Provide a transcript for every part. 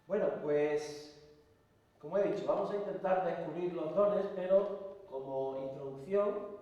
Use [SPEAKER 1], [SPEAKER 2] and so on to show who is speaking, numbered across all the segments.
[SPEAKER 1] Bueno, pues, como he dicho, vamos a intentar descubrir los dones, pero como introducción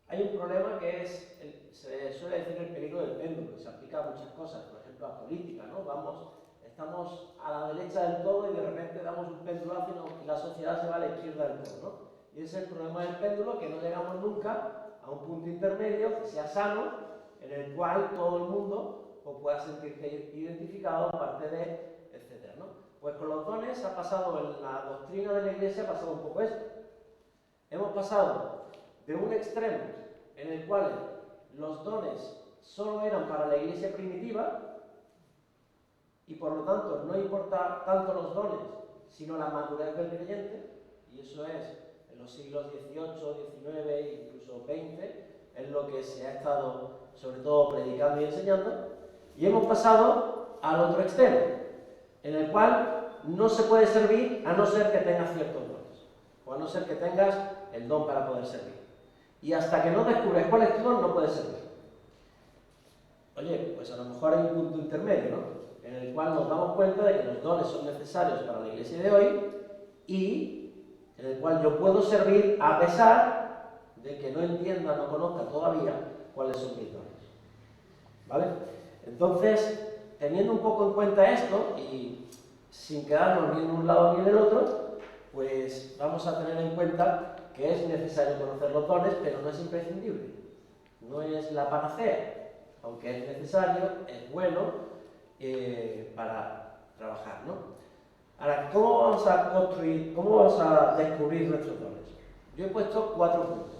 [SPEAKER 1] hay un problema que es, se suele decir el peligro del péndulo, que se aplica a muchas cosas, por ejemplo a política, ¿no? Estamos a la derecha del todo y de repente damos un pendulazo y la sociedad se va a la izquierda del todo, ¿no? Y ese es el problema del péndulo, que no llegamos nunca a un punto intermedio que sea sano, en el cual todo el mundo pues, pueda sentirse identificado, parte de, etcétera, ¿no? Pues con los dones ha pasado, en la doctrina de la Iglesia ha pasado un poco esto. Hemos pasado de un extremo en el cual los dones solo eran para la Iglesia primitiva y por lo tanto no importa tanto los dones, sino la madurez del creyente, y eso es en los siglos XVIII, XIX e incluso XX, es lo que se ha estado sobre todo predicando y enseñando, y hemos pasado al otro extremo, en el cual no se puede servir a no ser que tengas ciertos dones, o a no ser que tengas el don para poder servir. Y hasta que no descubres cuál es tu don, no puedes servir. Oye, pues a lo mejor hay un punto intermedio, ¿no? En el cual nos damos cuenta de que los dones son necesarios para la iglesia de hoy y en el cual yo puedo servir a pesar de que no entienda, no conozca todavía cuáles son mis dones. ¿Vale? Entonces, teniendo un poco en cuenta esto y sin quedarnos ni en un lado ni en el otro, pues vamos a tener en cuenta que es necesario conocer los dones, pero no es imprescindible. No es la panacea, aunque es necesario, es bueno para trabajar, ¿no? Ahora, ¿cómo vamos a construir, cómo vamos a descubrir nuestros dones? Yo he puesto 4 puntos.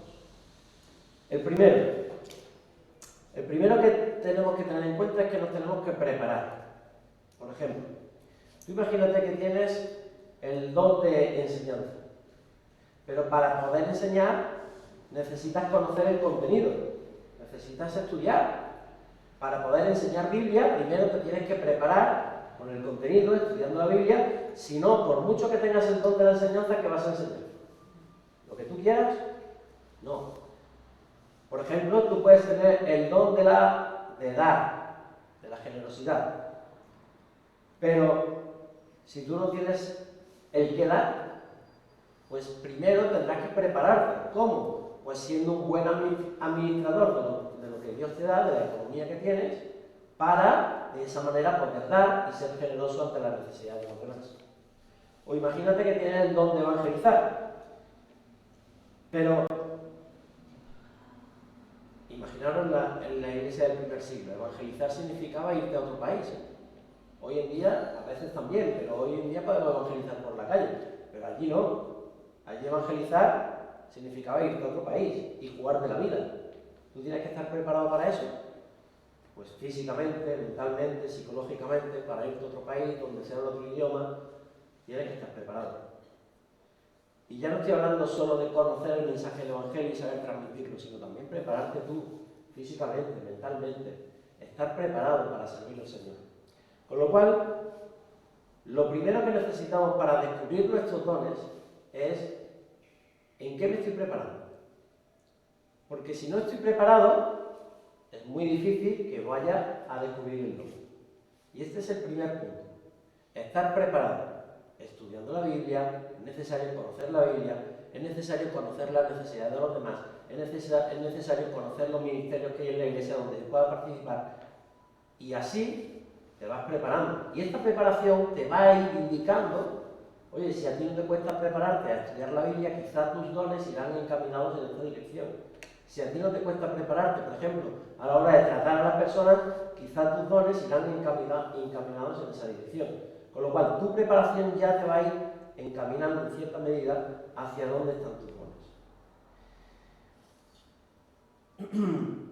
[SPEAKER 1] El primero que tenemos que tener en cuenta es que nos tenemos que preparar. Por ejemplo, tú imagínate que tienes el don de enseñanza, pero para poder enseñar necesitas conocer el contenido, necesitas estudiar. Para poder enseñar Biblia, primero te tienes que preparar con el contenido, estudiando la Biblia, si no, por mucho que tengas el don de la enseñanza, ¿qué vas a enseñar? ¿Lo que tú quieras? No. Por ejemplo, tú puedes tener el don de dar, de la generosidad, pero si tú no tienes el que dar, pues primero tendrás que prepararte. ¿Cómo? Pues siendo un buen administrador de lo que Dios te da, de la economía que tienes, para de esa manera poder dar y ser generoso ante la necesidad de los demás. O imagínate que tienes el don de evangelizar, pero imaginaros en la iglesia del primer siglo, evangelizar significaba irte a otro país. Hoy en día, a veces también, pero hoy en día podemos evangelizar por la calle, pero allí no. Allí evangelizar significaba irte a otro país y jugar de la vida. ¿Tú tienes que estar preparado para eso? Pues físicamente, mentalmente, psicológicamente, para irte a otro país, donde sea otro idioma, tienes que estar preparado. Y ya no estoy hablando solo de conocer el mensaje del Evangelio y saber transmitirlo, sino también prepararte tú, físicamente, mentalmente, estar preparado para servir al Señor. Con lo cual, lo primero que necesitamos para descubrir nuestros dones es ¿en qué me estoy preparando? Porque si no estoy preparado, es muy difícil que vaya a descubrir el don. Y este es el primer punto. Estar preparado. Estudiando la Biblia, es necesario conocer la Biblia, es necesario conocer las necesidades de los demás, es necesario conocer los ministerios que hay en la iglesia donde se pueda participar. Y así te vas preparando. Y esta preparación te va a ir indicando, oye, si a ti no te cuesta prepararte a estudiar la Biblia, quizás tus dones irán encaminados en esta dirección. Si a ti no te cuesta prepararte, por ejemplo, a la hora de tratar a las personas, quizás tus dones irán encaminados en esa dirección. Con lo cual, tu preparación ya te va a ir encaminando en cierta medida hacia dónde están tus dones.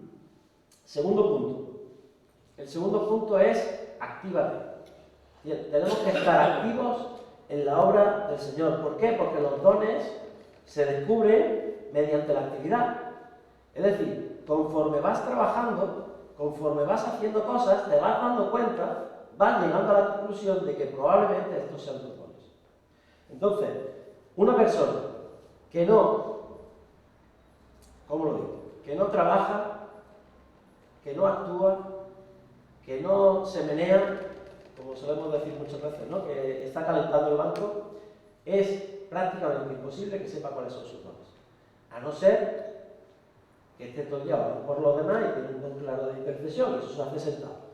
[SPEAKER 1] Segundo punto. El segundo punto es actívate. Tenemos que estar activos en la obra del Señor. ¿Por qué? Porque los dones se descubren mediante la actividad. Es decir, conforme vas trabajando, conforme vas haciendo cosas, te vas dando cuenta, vas llegando a la conclusión de que probablemente estos sean tus dones. Entonces, una persona que no, ¿cómo lo digo? Que no trabaja, que no actúa, que no se menea, como solemos decir muchas veces, ¿no? Que está calentando el banco, es prácticamente imposible que sepa cuáles son sus dones. A no ser que esté todo el día orando por los demás y tiene un don claro de intercesión, y eso se hace sentado.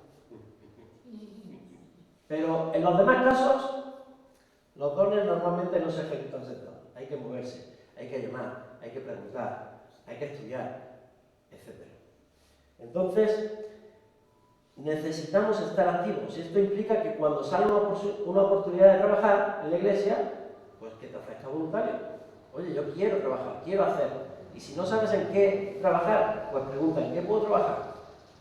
[SPEAKER 1] Pero en los demás casos, los dones normalmente no se ejecutan sentados. Hay que moverse, hay que llamar, hay que preguntar, hay que estudiar, etc. Entonces, necesitamos estar activos. Y esto implica que cuando sale una oportunidad de trabajar en la iglesia, pues que te ofrezca voluntario. Oye, yo quiero trabajar, quiero hacer. Y si no sabes en qué trabajar, pues pregunta, ¿en qué puedo trabajar?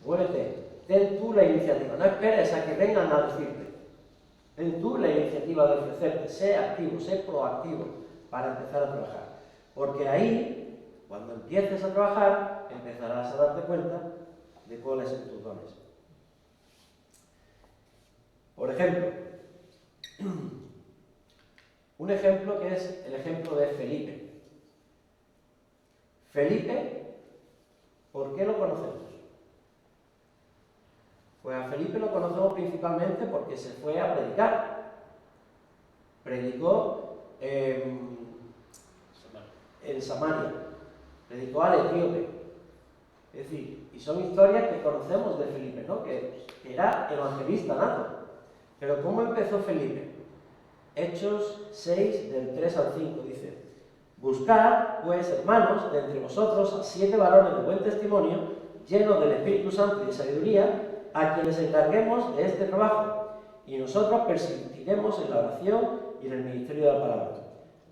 [SPEAKER 1] Muévete, ten tú la iniciativa. No esperes a que vengan a decirte. Ten tú la iniciativa de ofrecerte. Sé activo, sé proactivo para empezar a trabajar. Porque ahí, cuando empieces a trabajar, empezarás a darte cuenta de cuáles son tus dones. Por ejemplo, un ejemplo que es el ejemplo de Felipe. Felipe, ¿por qué lo conocemos? Pues a Felipe lo conocemos principalmente porque se fue a predicar. Predicó en Samaria, predicó al etíope. Es decir, y son historias que conocemos de Felipe, ¿no? Que era evangelista nato. Pero ¿cómo empezó Felipe? Hechos 6, del 3 al 5, dice: Buscad, pues, hermanos, de entre vosotros a 7 varones de buen testimonio, llenos del Espíritu Santo y de sabiduría, a quienes encarguemos de este trabajo, y nosotros persistiremos en la oración y en el ministerio de la palabra.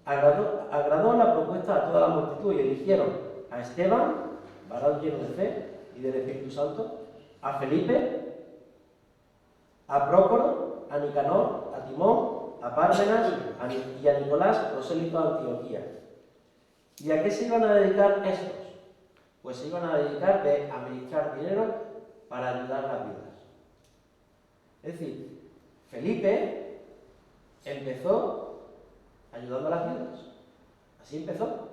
[SPEAKER 1] Agradó la propuesta a toda la multitud y eligieron a Esteban, varón lleno de fe y del Espíritu Santo, a Felipe, a Prócoro, a Nicanor, a Timón, a Pármenas y a Nicolás, prosélito de Antioquía. ¿Y a qué se iban a dedicar estos? Pues se iban a dedicar de administrar dinero para ayudar a las viudas. Es decir, Felipe empezó ayudando a las viudas. Así empezó.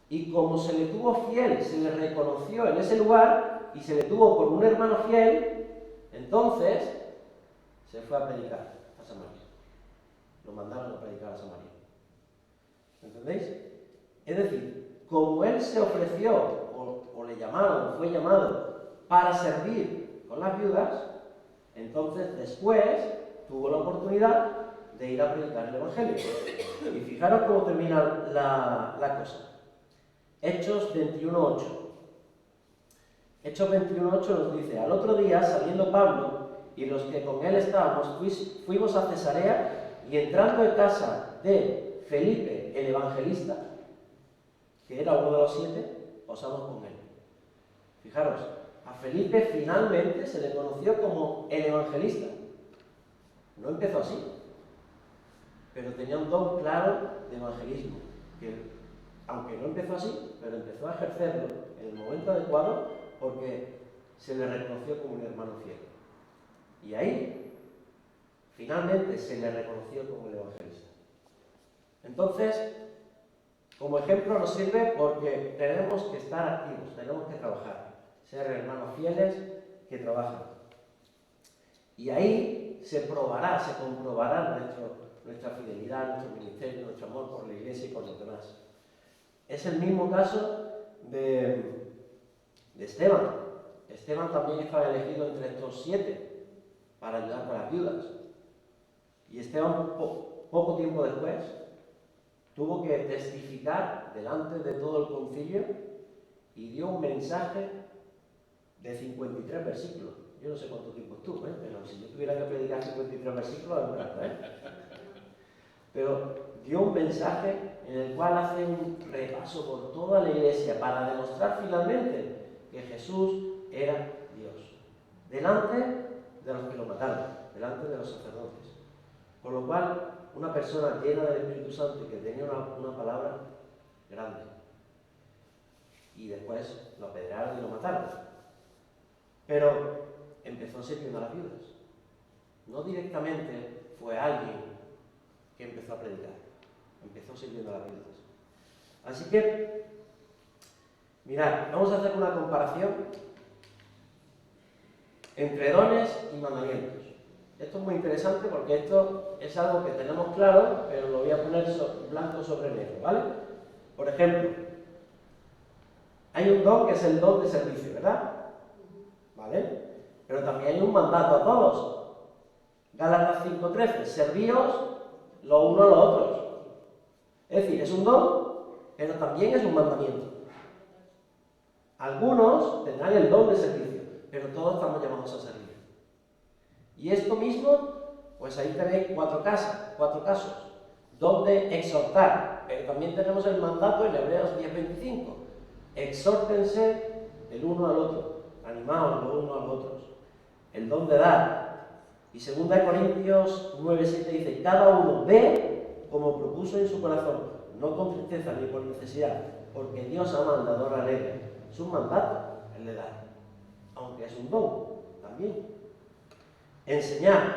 [SPEAKER 1] Y como se le tuvo fiel, se le reconoció en ese lugar y se le tuvo por un hermano fiel, entonces se fue a predicar a Samaria. Lo mandaron a predicar a Samaria. ¿Entendéis? Es decir, como él se ofreció o le llamaron, o fue llamado para servir con las viudas, entonces después tuvo la oportunidad de ir a predicar el Evangelio. Y fijaros cómo termina la cosa. Hechos 21:8. Hechos 21:8 nos dice: Al otro día, saliendo Pablo y los que con él estábamos, fuimos a Cesarea, y entrando en casa de Felipe, el evangelista, que era uno de los 7, posamos con él. Fijaros, a Felipe finalmente se le conoció como el evangelista. No empezó así, pero tenía un don claro de evangelismo, que aunque no empezó así, pero empezó a ejercerlo en el momento adecuado porque se le reconoció como un hermano fiel. Y ahí, finalmente, se le reconoció como el evangelista. Entonces, como ejemplo nos sirve porque tenemos que estar activos, tenemos que trabajar, ser hermanos fieles que trabajan. Y ahí se probará, se comprobará nuestra fidelidad, nuestro ministerio, nuestro amor por la iglesia y por los demás. Es el mismo caso de Esteban. Esteban también estaba elegido entre estos 7 para ayudar con las viudas. Y Esteban, poco tiempo después, tuvo que testificar delante de todo el concilio y dio un mensaje de 53 versículos. Yo no sé cuánto tiempo estuvo, pero si yo tuviera que predicar 53 versículos, es un rato, Pero dio un mensaje en el cual hace un repaso por toda la iglesia para demostrar finalmente que Jesús era Dios, delante de los que lo mataron, delante de los sacerdotes. Por lo cual, una persona llena del Espíritu Santo y que tenía una palabra grande. Y después lo apedrearon y lo mataron. Pero empezó sirviendo a las viudas. No directamente fue alguien que empezó a predicar. Empezó sirviendo a las viudas. Así que, mirad, vamos a hacer una comparación entre dones y mandamientos. Esto es muy interesante porque esto es algo que tenemos claro, pero lo voy a poner blanco sobre negro, ¿vale? Por ejemplo, hay un don que es el don de servicio, ¿verdad? ¿Vale? Pero también hay un mandato a todos. Gálatas 5:13, servíos los unos a los otros. Es decir, es un don, pero también es un mandamiento. Algunos tendrán el don de servicio, pero todos estamos llamados a servir. Y esto mismo, pues ahí tenéis cuatro casos, donde exhortar, pero también tenemos el mandato en Hebreos 10:25. Exhórtense el uno al otro, animaos los unos a los otros. El don de dar. Y 2 Corintios 9:7 dice, cada uno dé como propuso en su corazón, no con tristeza ni por necesidad, porque Dios ama al dador alegre. Es un mandato el de dar, aunque es un don también. Enseñar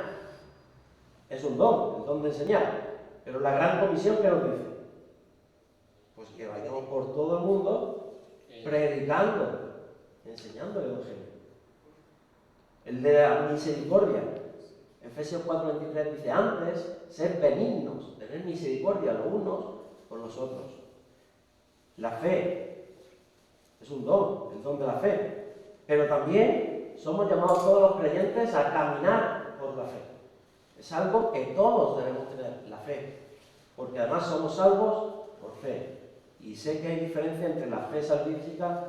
[SPEAKER 1] es un don, el don de enseñar. Pero la gran comisión, ¿qué nos dice? Pues que vayamos por todo el mundo predicando, enseñando el Evangelio. El de la misericordia. Efesios 4:23 dice, antes, sed benignos, tener misericordia los unos con los otros. La fe es un don, el don de la fe. Pero también somos llamados todos los creyentes a caminar por la fe. Es algo que todos debemos tener, la fe. Porque además somos salvos por fe. Y sé que hay diferencia entre la fe salvífica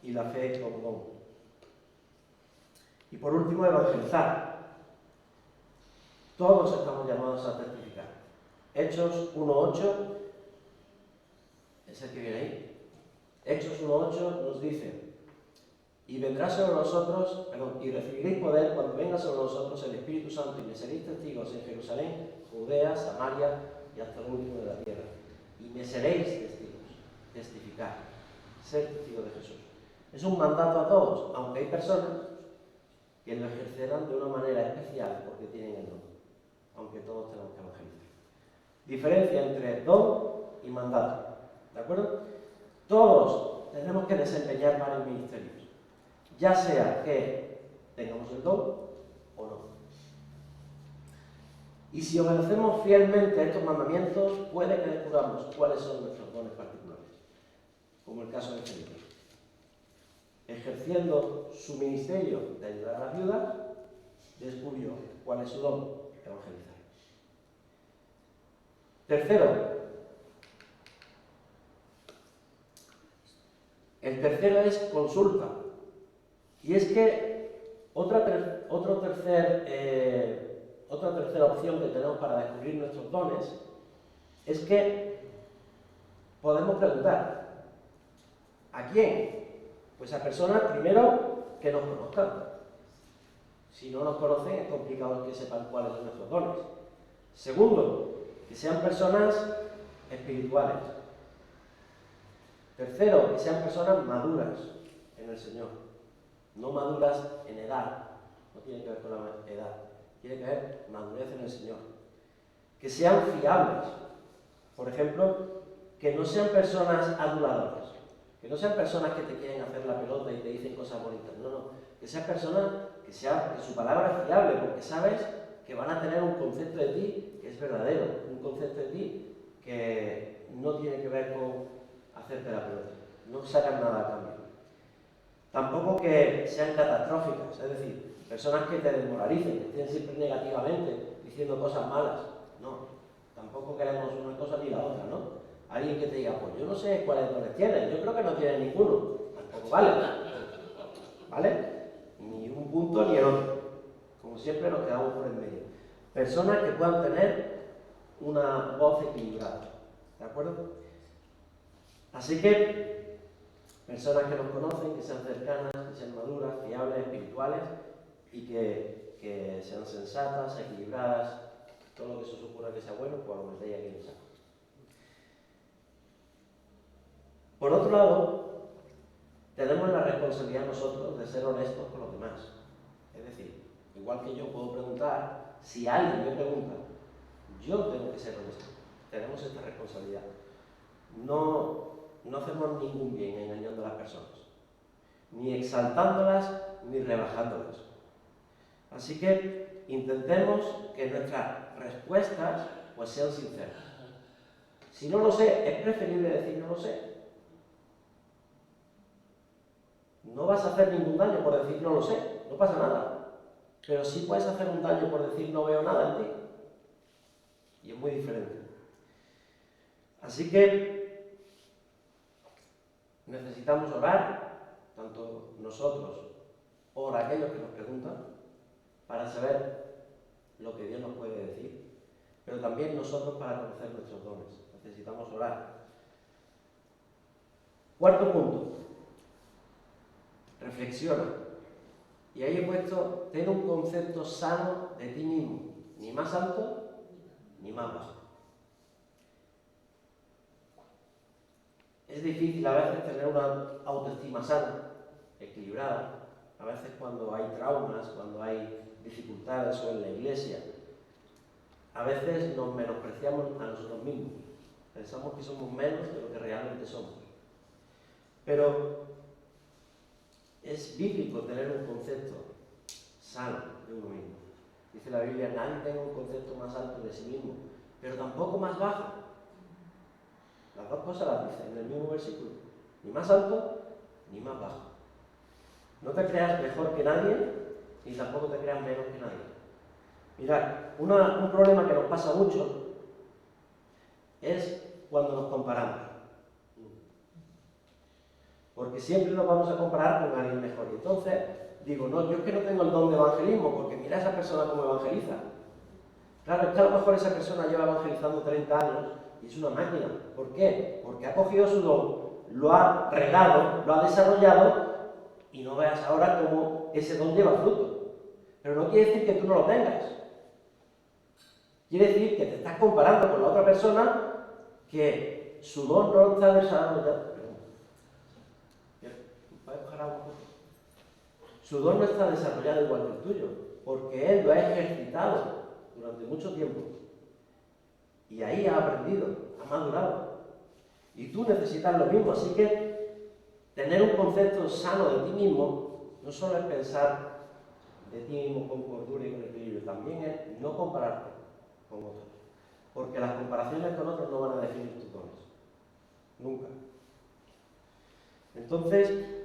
[SPEAKER 1] y la fe con don. Y por último, evangelizar. Todos estamos llamados a testificar. Hechos 1:8, es el que viene ahí. Hechos 1:8 nos dice, y vendrá sobre nosotros, y recibiréis poder cuando venga sobre nosotros el Espíritu Santo, y me seréis testigos en Jerusalén, Judea, Samaria y hasta el último de la tierra. Y me seréis testigos, testificar, ser testigo de Jesús. Es un mandato a todos, aunque hay personas que lo ejercerán de una manera especial porque tienen el don, aunque todos tenemos que evangelizar. Diferencia entre don y mandato, ¿de acuerdo? Todos tenemos que desempeñar varios ministerios, ya sea que tengamos el don o no. Y si obedecemos fielmente a estos mandamientos, puede que descubramos cuáles son nuestros dones particulares, como el caso de Felipe. Ejerciendo su ministerio de ayudar a las viudas, descubrió cuál es su don, evangelizar. Tercero, el tercero es consulta. Y es que otra tercera opción que tenemos para descubrir nuestros dones es que podemos preguntar, ¿a quién? Pues a personas, primero, que nos conozcan. Si no nos conocen, es complicado que sepan cuáles son nuestros dones. Segundo, que sean personas espirituales. Tercero, que sean personas maduras en el Señor. No maduras en edad, no tiene que ver con la edad, tiene que ver madurez en el Señor. Que sean fiables. Por ejemplo, que no sean personas aduladoras. Que no sean personas que te quieren hacer la pelota y te dicen cosas bonitas. No, no. Que sean personas que su palabra es fiable, porque sabes que van a tener un concepto de ti que es verdadero, un concepto de ti que no tiene que ver con hacerte la pelota. No sacan nada a cambio. Tampoco que sean catastróficas, es decir, personas que te desmoralicen, que estén siempre negativamente, diciendo cosas malas. No, tampoco queremos una cosa ni la otra, ¿no? Alguien que te diga, pues yo no sé cuáles dones tienes, yo creo que no tienes ninguno. Tampoco vale. ¿Vale? Ni un punto ni el otro. Como siempre nos quedamos por el medio. Personas que puedan tener una voz equilibrada. ¿De acuerdo? Así que, personas que nos conocen, que sean cercanas, que sean maduras, fiables, espirituales y que sean sensatas, equilibradas. Todo lo que se os ocurra que sea bueno, pues lo metéis aquí en el saco. Por otro lado, tenemos la responsabilidad nosotros de ser honestos con los demás. Es decir, igual que yo puedo preguntar, si alguien me pregunta, yo tengo que ser honesto. Tenemos esta responsabilidad. No hacemos ningún bien engañando a las personas, ni exaltándolas, ni rebajándolas. Así que intentemos que nuestras respuestas pues sean sinceras. Si no lo sé, es preferible decir no lo sé. No vas a hacer ningún daño por decir no lo sé, no pasa nada. Pero sí puedes hacer un daño por decir no veo nada en ti. Y es muy diferente. Así que necesitamos orar, tanto nosotros o por aquellos que nos preguntan, para saber lo que Dios nos puede decir, pero también nosotros para conocer nuestros dones. Necesitamos orar. Cuarto punto. Reflexiona. Y ahí he puesto, ten un concepto sano de ti mismo, ni más alto ni más bajo. Es difícil a veces tener una autoestima sana, equilibrada. A veces cuando hay traumas, cuando hay dificultades o en la iglesia, a veces nos menospreciamos a nosotros mismos. Pensamos que somos menos de lo que realmente somos. Pero es bíblico tener un concepto sano de uno mismo. Dice la Biblia, nadie tenga un concepto más alto de sí mismo, pero tampoco más bajo. Las dos cosas las dice en el mismo versículo. Ni más alto, ni más bajo. No te creas mejor que nadie, ni tampoco te creas menos que nadie. Mirad, un problema que nos pasa mucho es cuando nos comparamos. Porque siempre nos vamos a comparar con alguien mejor. Y entonces digo, no, yo es que no tengo el don de evangelismo, porque mira a esa persona cómo evangeliza. Claro, es que a lo mejor esa persona lleva evangelizando 30 años y es una máquina. ¿Por qué? Porque ha cogido su don, lo ha regado, lo ha desarrollado y no veas ahora cómo ese don lleva fruto. Pero no quiere decir que tú no lo tengas. Quiere decir que te estás comparando con la otra persona que su don no lo está desarrollando. Su don no está desarrollado igual que el tuyo, porque él lo ha ejercitado durante mucho tiempo. Y ahí ha aprendido, ha madurado. Y tú necesitas lo mismo, así que tener un concepto sano de ti mismo no solo es pensar de ti mismo con cordura y con equilibrio, también es no compararte con otros. Porque las comparaciones con otros no van a definir tus dones. Nunca. Entonces,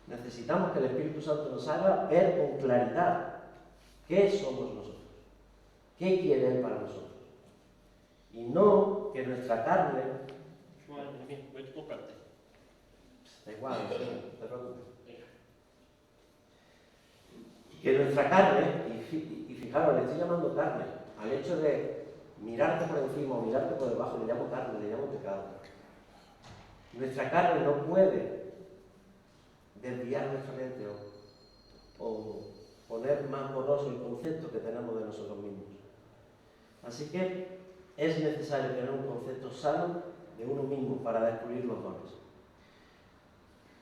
[SPEAKER 1] necesitamos que el Espíritu Santo nos haga ver con claridad qué somos nosotros, qué quiere Él para nosotros. Y no que nuestra carne... Da igual, no te preocupes. Que nuestra carne, y fijaros, le estoy llamando carne, al hecho de mirarte por encima o mirarte por debajo, le llamo carne, le llamo pecado. Nuestra carne no puede desviar nuestra mente o poner más borroso el concepto que tenemos de nosotros mismos. Así que es necesario tener un concepto sano de uno mismo para descubrir los dones.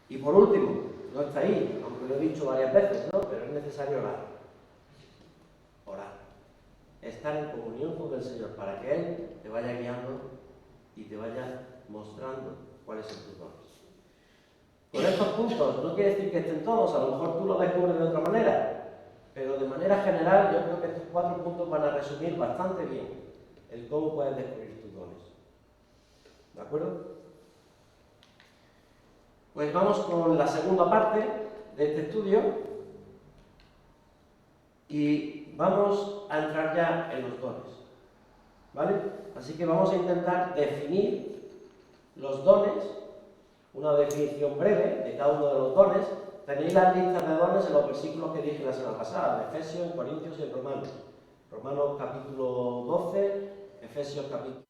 [SPEAKER 1] Y por último, no está ahí, aunque lo he dicho varias veces, ¿no? Pero es necesario orar. Orar. Estar en comunión con el Señor para que Él te vaya guiando y te vaya mostrando cuáles son tus dones. Con estos puntos no quiere decir que estén todos, a lo mejor tú lo descubres de otra manera, pero de manera general yo creo que estos 4 puntos van a resumir bastante bien el cómo puedes descubrir tus dones. ¿De acuerdo? Pues vamos con la segunda parte de este estudio y vamos a entrar ya en los dones. ¿Vale? Así que vamos a intentar definir los dones, una definición breve de cada uno de los dones. Tenéis las listas de dones en los versículos que dije la semana pasada, de Efesios, en Corintios y en Romanos. Romanos capítulo 12, Efesios capítulo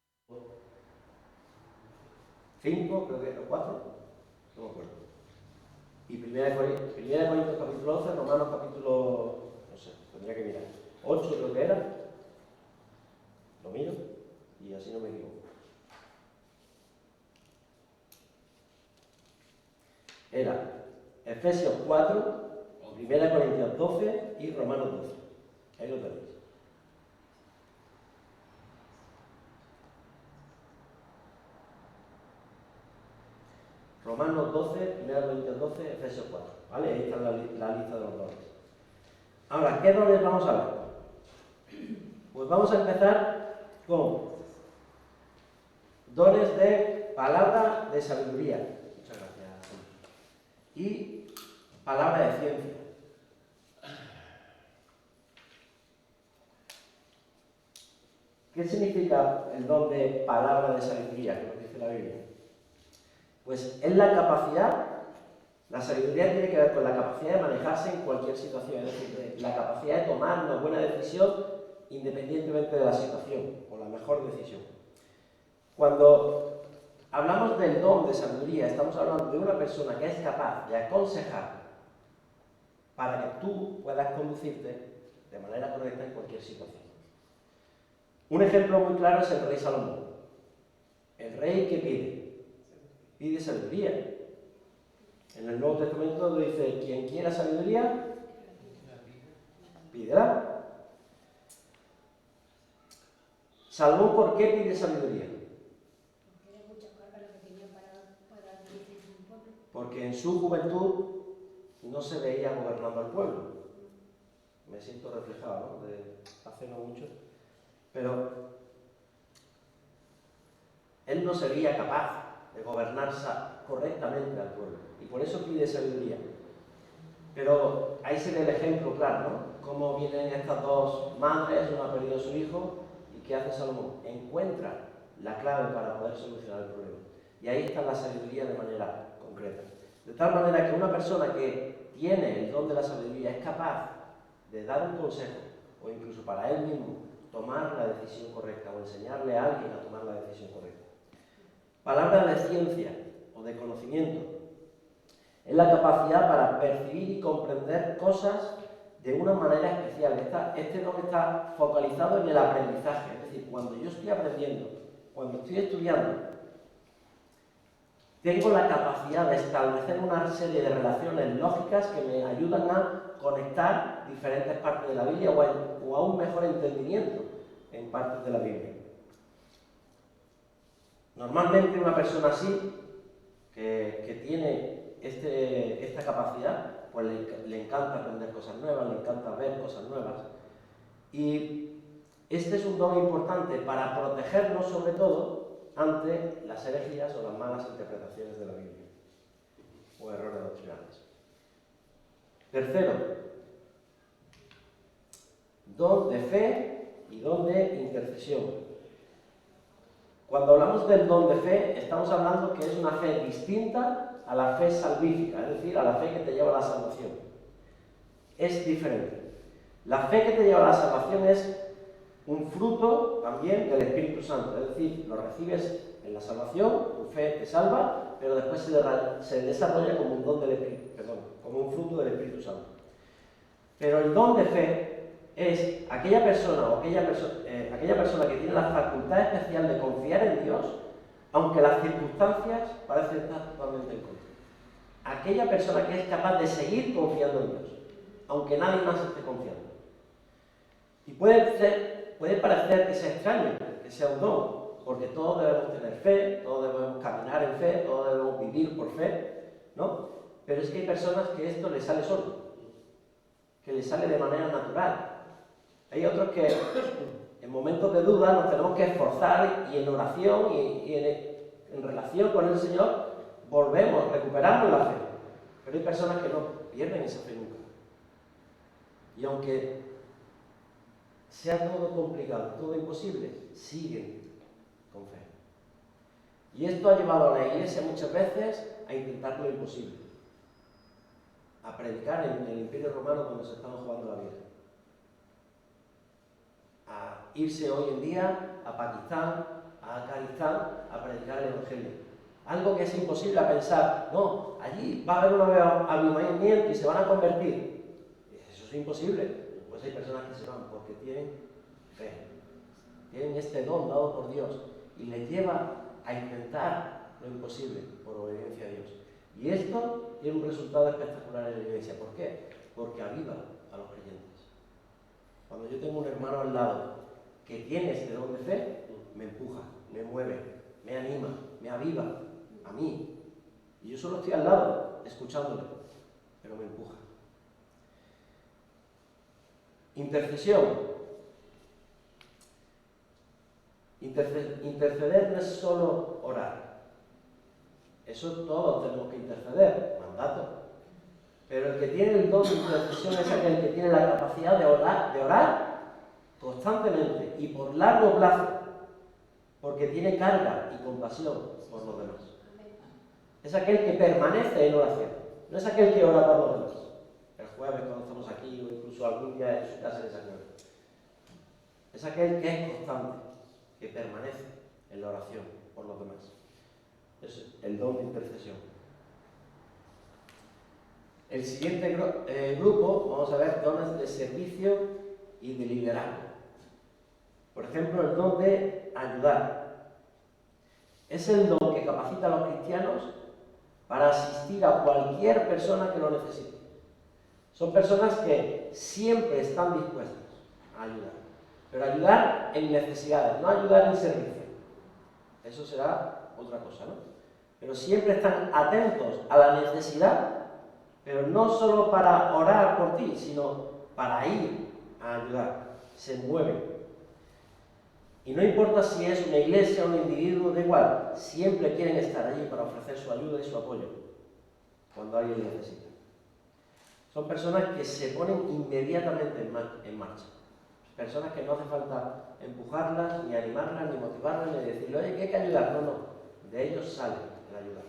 [SPEAKER 1] 5, creo que era 4, no me acuerdo. Y primera de Corintios capítulo 12, Romanos capítulo, no sé, tendría que mirar, 8 creo que era. Lo miro y así no me equivoco. Era Efesios 4, 1 Corintios 12 y Romanos 12. Ahí lo tenéis. Romanos 12, 1 Corintios 12, Efesios 4. ¿Vale? Ahí está la lista de los dones. Ahora, ¿qué dones vamos a ver? Pues vamos a empezar con dones de palabra de sabiduría. Muchas gracias. Y palabra de ciencia. ¿Qué significa el don de palabra de sabiduría, que nos dice la Biblia? Pues es la capacidad, la sabiduría tiene que ver con la capacidad de manejarse en cualquier situación, es decir, la capacidad de tomar una buena decisión independientemente de la situación, o la mejor decisión. Cuando hablamos del don de sabiduría, estamos hablando de una persona que es capaz de aconsejar para que tú puedas conducirte de manera correcta en cualquier situación. Un ejemplo muy claro es el rey Salomón. El rey, ¿qué pide? Pide sabiduría. En el Nuevo Testamento dice, quien quiera sabiduría, pídela. Salomón, ¿por qué pide sabiduría? Porque en su juventud no se veía gobernando al pueblo. Me siento reflejado, ¿no? De hace no mucho. Pero él no sería capaz de gobernarse correctamente al pueblo. Y por eso pide sabiduría. Pero ahí se ve el ejemplo claro, ¿no? Cómo vienen estas dos madres, una ha perdido a su hijo, y ¿qué hace Salomón? Encuentra la clave para poder solucionar el problema. Y ahí está la sabiduría de manera concreta. De tal manera que una persona que tiene el don de la sabiduría es capaz de dar un consejo, o incluso para él mismo, tomar la decisión correcta, o enseñarle a alguien a tomar la decisión correcta. Palabra de ciencia o de conocimiento es la capacidad para percibir y comprender cosas de una manera especial. Este don está focalizado en el aprendizaje, es decir, cuando yo estoy aprendiendo, cuando estoy estudiando, tengo la capacidad de establecer una serie de relaciones lógicas que me ayudan a conectar diferentes partes de la Biblia o a un mejor entendimiento en partes de la Biblia. Normalmente una persona así, que tiene esta capacidad, pues le encanta aprender cosas nuevas, le encanta ver cosas nuevas. Y este es un don importante para protegernos sobre todo ante las herejías o las malas interpretaciones de la Biblia o errores doctrinales. Tercero, don de fe y don de intercesión. Cuando hablamos del don de fe, estamos hablando que es una fe distinta a la fe salvífica, es decir, a la fe que te lleva a la salvación. Es diferente. La fe que te lleva a la salvación es un fruto también del Espíritu Santo, es decir, lo recibes en la salvación, tu fe te salva, pero después se desarrolla como un don del Espíritu, como un fruto del Espíritu Santo. Pero el don de fe es aquella persona que tiene la facultad especial de confiar en Dios, aunque las circunstancias parecen estar totalmente en contra. Aquella persona que es capaz de seguir confiando en Dios, aunque nadie más esté confiando. Y puede parecer que sea extraño, que sea un don, porque todos debemos tener fe, todos debemos caminar en fe, todos debemos vivir por fe, ¿no? Pero es que hay personas que esto les sale solo, que les sale de manera natural. Hay otros que en momentos de duda nos tenemos que esforzar y en oración y en relación con el Señor recuperamos la fe. Pero hay personas que no pierden esa fe nunca. Y aunque sea todo complicado, todo imposible, siguen con fe. Y esto ha llevado a la Iglesia muchas veces a intentar lo imposible. A predicar en el Imperio Romano cuando se estaban jugando la vida. A irse hoy en día a Pakistán, a Afganistán, a predicar el Evangelio. Algo que es imposible a pensar, no, allí va a haber un avivamiento y se van a convertir. Eso es imposible. Pues hay personas que se van porque tienen fe, tienen este don dado por Dios y les lleva a intentar lo imposible por obediencia a Dios. Y esto tiene un resultado espectacular en la Iglesia. ¿Por qué? Porque aviva a los creyentes. Cuando yo tengo un hermano al lado que tiene este don de fe, me empuja, me mueve, me anima, me aviva a mí. Y yo solo estoy al lado, escuchándole, pero me empuja. Intercesión. Interceder no es solo orar. Eso todos tenemos que interceder, mandato. Pero el que tiene el don de intercesión es aquel que tiene la capacidad de orar constantemente y por largo plazo, porque tiene carga y compasión por los demás. Es aquel que permanece en oración, no es aquel que ora por los demás. El jueves cuando estamos aquí o incluso algún día en su casa de San Juan. Es aquel que es constante, que permanece en la oración por los demás. Es el don de intercesión. El siguiente grupo, vamos a ver dones de servicio y de liderazgo. Por ejemplo, el don de ayudar. Es el don que capacita a los cristianos para asistir a cualquier persona que lo necesite. Son personas que siempre están dispuestas a ayudar, pero ayudar en necesidades, no ayudar en servicio. Eso será otra cosa, ¿no? Pero siempre están atentos a la necesidad, pero no solo para orar por ti, sino para ir a ayudar. Se mueven. Y no importa si es una iglesia o un individuo, da igual, siempre quieren estar allí para ofrecer su ayuda y su apoyo cuando alguien lo necesita. Son personas que se ponen inmediatamente en marcha. Personas que no hace falta empujarlas, ni animarlas, ni motivarlas, ni decirle, oye, que hay que ayudar. No, no. De ellos sale el ayudar.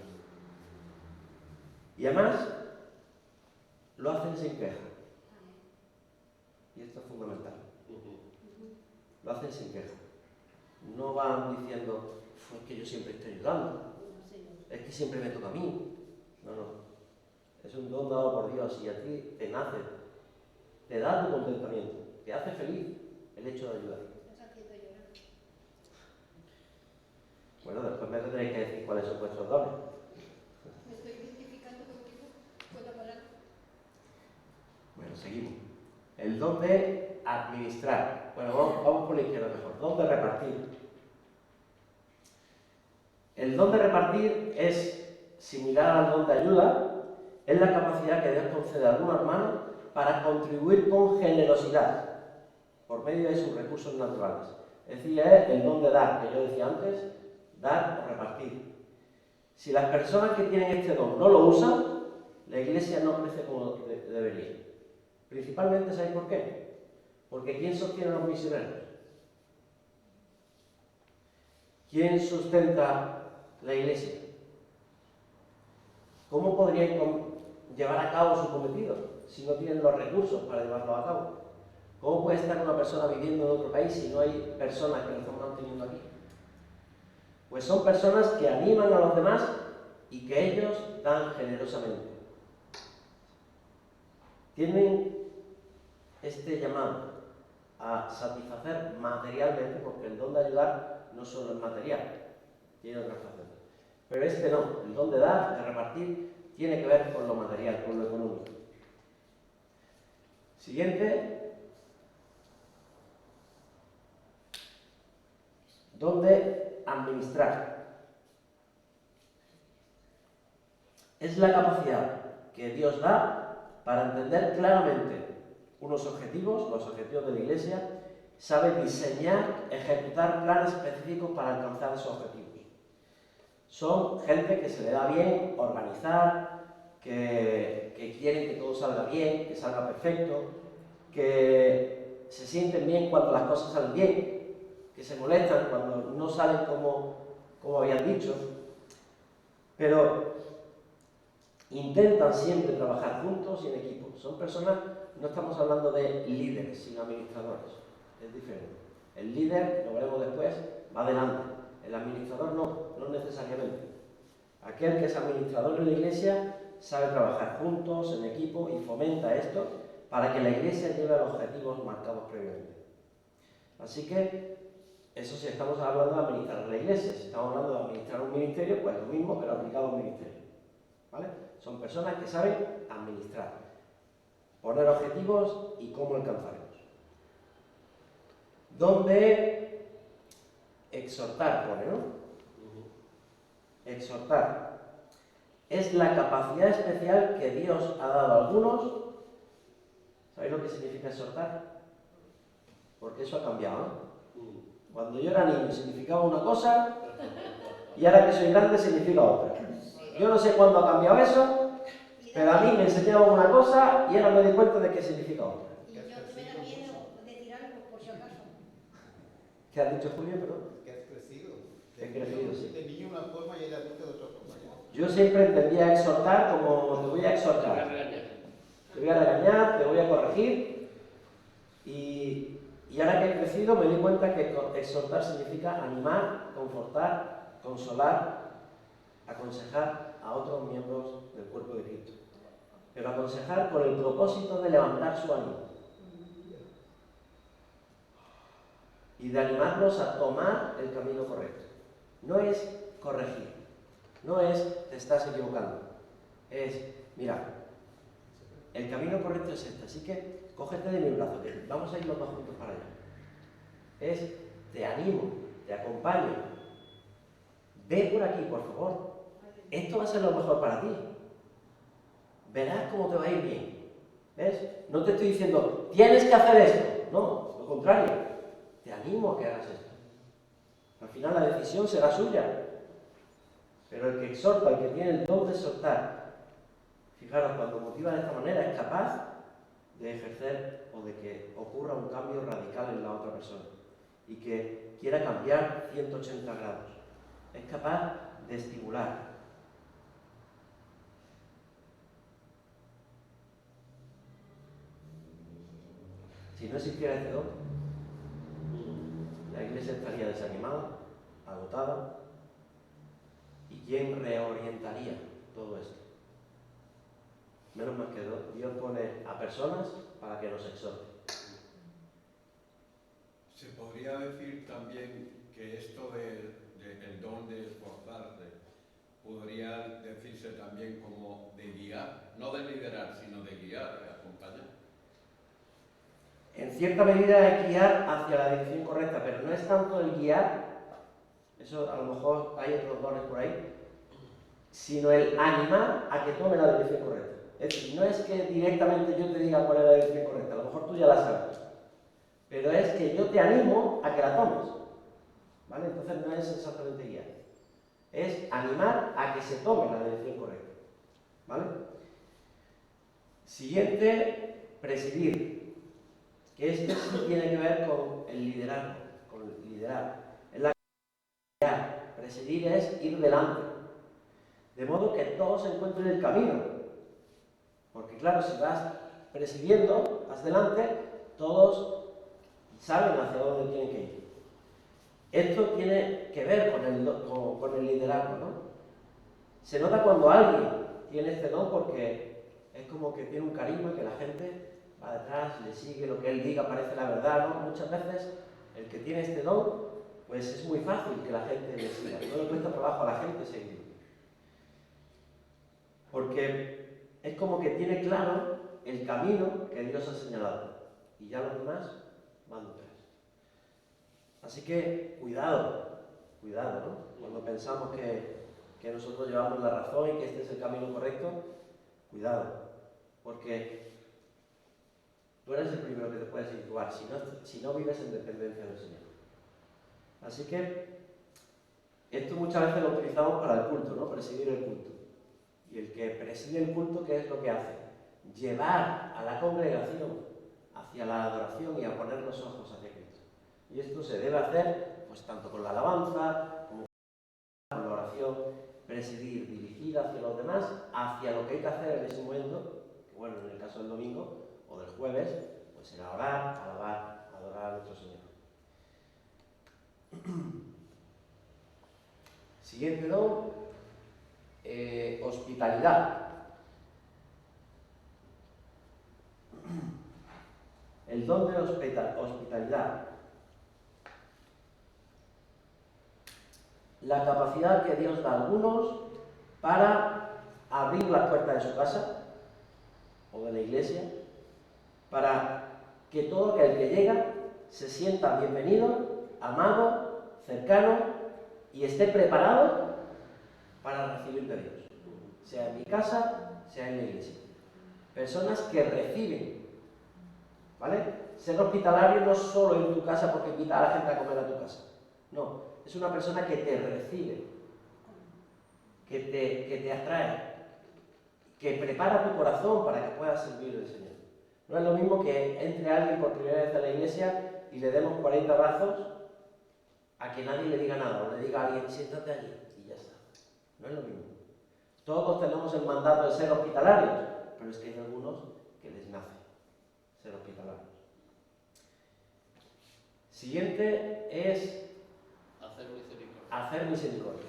[SPEAKER 1] Y además, lo hacen sin queja. Y esto es fundamental. Lo hacen sin queja. No van diciendo, es que yo siempre estoy ayudando. Es que siempre me toca a mí. No, no. Es un don dado por Dios y a ti te nace, te da tu contentamiento, te hace feliz el hecho de ayudar. Bueno, después me tendréis que decir cuáles son vuestros dones.
[SPEAKER 2] Me estoy identificando contigo. ¿Puedo parar?
[SPEAKER 1] Bueno, seguimos. El don de administrar. Bueno, vamos por la izquierda mejor. Don de repartir. El don de repartir es similar al don de ayuda. Es la capacidad que Dios concede a algún hermano para contribuir con generosidad por medio de sus recursos naturales. Es decir, es el don de dar, que yo decía antes, dar o repartir. Si las personas que tienen este don no lo usan, la iglesia no crece como debería. Principalmente, ¿sabéis por qué? Porque ¿quién sostiene a los misioneros? ¿Quién sustenta la iglesia? ¿Cómo podrían llevar a cabo su cometido si no tienen los recursos para llevarlo a cabo? ¿Cómo puede estar una persona viviendo en otro país si no hay personas que lo están manteniendo aquí? Pues son personas que animan a los demás y que ellos dan generosamente. Tienen este llamado a satisfacer materialmente, porque el don de ayudar no solo es material, tiene otras facetas. Pero este no, el don de dar, de repartir, tiene que ver con lo material, con lo económico. Siguiente. Don de administrar. Es la capacidad que Dios da para entender claramente unos objetivos, los objetivos de la Iglesia, sabe diseñar, ejecutar planes específicos para alcanzar esos objetivos. Son gente que se le da bien organizar, que quieren que todo salga bien, que salga perfecto, que se sienten bien cuando las cosas salen bien, que se molestan cuando no salen como habían dicho, pero intentan siempre trabajar juntos y en equipo. Son personas, no estamos hablando de líderes, sino administradores. Es diferente. El líder, lo veremos después, va adelante. El administrador no necesariamente. Aquel que es administrador de la iglesia sabe trabajar juntos, en equipo, y fomenta esto para que la iglesia lleve a los objetivos marcados previamente. Así que, eso si estamos hablando de administrar la iglesia. Si estamos hablando de administrar un ministerio, pues lo mismo, pero aplicado a un ministerio. ¿Vale? Son personas que saben administrar, poner objetivos y cómo alcanzarlos. Donde exhortar, pone, ¿no? Exhortar. Es la capacidad especial que Dios ha dado a algunos. ¿Sabéis lo que significa exhortar? porque eso ha cambiado, ¿no? Cuando yo era niño significaba una cosa y ahora que soy grande significa otra. Yo no sé cuándo ha cambiado eso, pero a mí me enseñaban una cosa y ahora me doy cuenta de que significa otra.
[SPEAKER 2] Y yo me da miedo decir algo, por si acaso.
[SPEAKER 1] ¿Qué has dicho, Julio? Perdón.
[SPEAKER 3] Que has crecido.
[SPEAKER 1] He crecido, sí.
[SPEAKER 3] De niño una forma y de adulto de otra forma.
[SPEAKER 1] Yo siempre entendía exhortar como te voy a exhortar. Te voy a regañar, te voy a corregir. Y ahora que he crecido me di cuenta que exhortar significa animar, confortar, consolar, aconsejar a otros miembros del cuerpo de Cristo. Pero aconsejar con el propósito de levantar su ánimo y de animarlos a tomar el camino correcto. No es corregir, no es te estás equivocando, es, mira, el camino correcto es este, así que cógete de mi brazo, que vamos a ir los dos juntos para allá. Es, te animo, te acompaño, ve por aquí, por favor, esto va a ser lo mejor para ti, verás cómo te va a ir bien, ¿ves? No te estoy diciendo, tienes que hacer esto, no, lo contrario, te animo a que hagas esto. Al final la decisión será suya, pero el que exhorta, el que tiene el don de exhortar, fijaros, cuando motiva de esta manera es capaz de ejercer o de que ocurra un cambio radical en la otra persona y que quiera cambiar 180 grados. Es capaz de estimular. Si no existiera este don, la Iglesia estaría desanimada, agotada. ¿Y quién reorientaría todo esto? Menos mal que Dios pone a personas para que nos exhorten.
[SPEAKER 4] Se podría decir también que esto del don de esforzarse podría decirse también como de guiar, no de liderar, sino de guiar, de acompañar.
[SPEAKER 1] En cierta medida es guiar hacia la dirección correcta, pero no es tanto el guiar, eso a lo mejor hay otros dones por ahí, sino el animar a que tome la dirección correcta. Es decir, no es que directamente yo te diga cuál es la dirección correcta, a lo mejor tú ya la sabes, pero es que yo te animo a que la tomes, ¿vale? Entonces no es exactamente guiar, es animar a que se tome la dirección correcta, ¿vale? Siguiente, presidir, que esto sí tiene que ver con el liderazgo, con liderar. Es la presidir es ir delante, de modo que todos encuentren el camino. Porque claro, si vas presidiendo, vas delante, todos saben hacia dónde tienen que ir. Esto tiene que ver con el liderazgo, ¿no? Se nota cuando alguien tiene este don porque es como que tiene un carisma que la gente va detrás, le sigue, lo que él diga parece la verdad, ¿no? Muchas veces el que tiene este don, pues es muy fácil que la gente le siga, no le cuesta trabajo a la gente seguir. Porque es como que tiene claro el camino que Dios ha señalado y ya los demás van detrás. Así que cuidado, ¿no? Cuando pensamos que nosotros llevamos la razón y que este es el camino correcto, cuidado, porque tú eres el primero que te puedes situar si no vives en dependencia del Señor. Así que esto muchas veces lo utilizamos para el culto, ¿no? Presidir el culto. Y el que preside el culto, ¿qué es lo que hace? Llevar a la congregación hacia la adoración y a poner los ojos hacia Cristo. Y esto se debe hacer, pues tanto con la alabanza como con la oración, presidir, dirigir hacia los demás, hacia lo que hay que hacer en ese momento, que bueno, en el caso del domingo o del jueves, pues será orar, alabar, adorar a nuestro Señor. Siguiente don, hospitalidad. El don de hospitalidad. La capacidad que Dios da a algunos para abrir las puertas de su casa o de la iglesia, para que todo aquel que llega se sienta bienvenido, amado, cercano y esté preparado para recibir de Dios, sea en mi casa, sea en la iglesia. Personas que reciben ¿vale? Ser hospitalario no es solo en tu casa porque invita a la gente a comer a tu casa. No, es una persona que te recibe, que te atrae, que prepara tu corazón para que puedas servir al Señor. No es lo mismo que entre alguien por primera vez a la iglesia y le demos 40 abrazos a que nadie le diga nada, o le diga a alguien, siéntate allí, y ya está. No es lo mismo. Todos tenemos el mandato de ser hospitalarios, pero es que hay algunos que les nace ser hospitalarios. Siguiente es
[SPEAKER 5] Hacer misericordia.
[SPEAKER 1] hacer misericordia.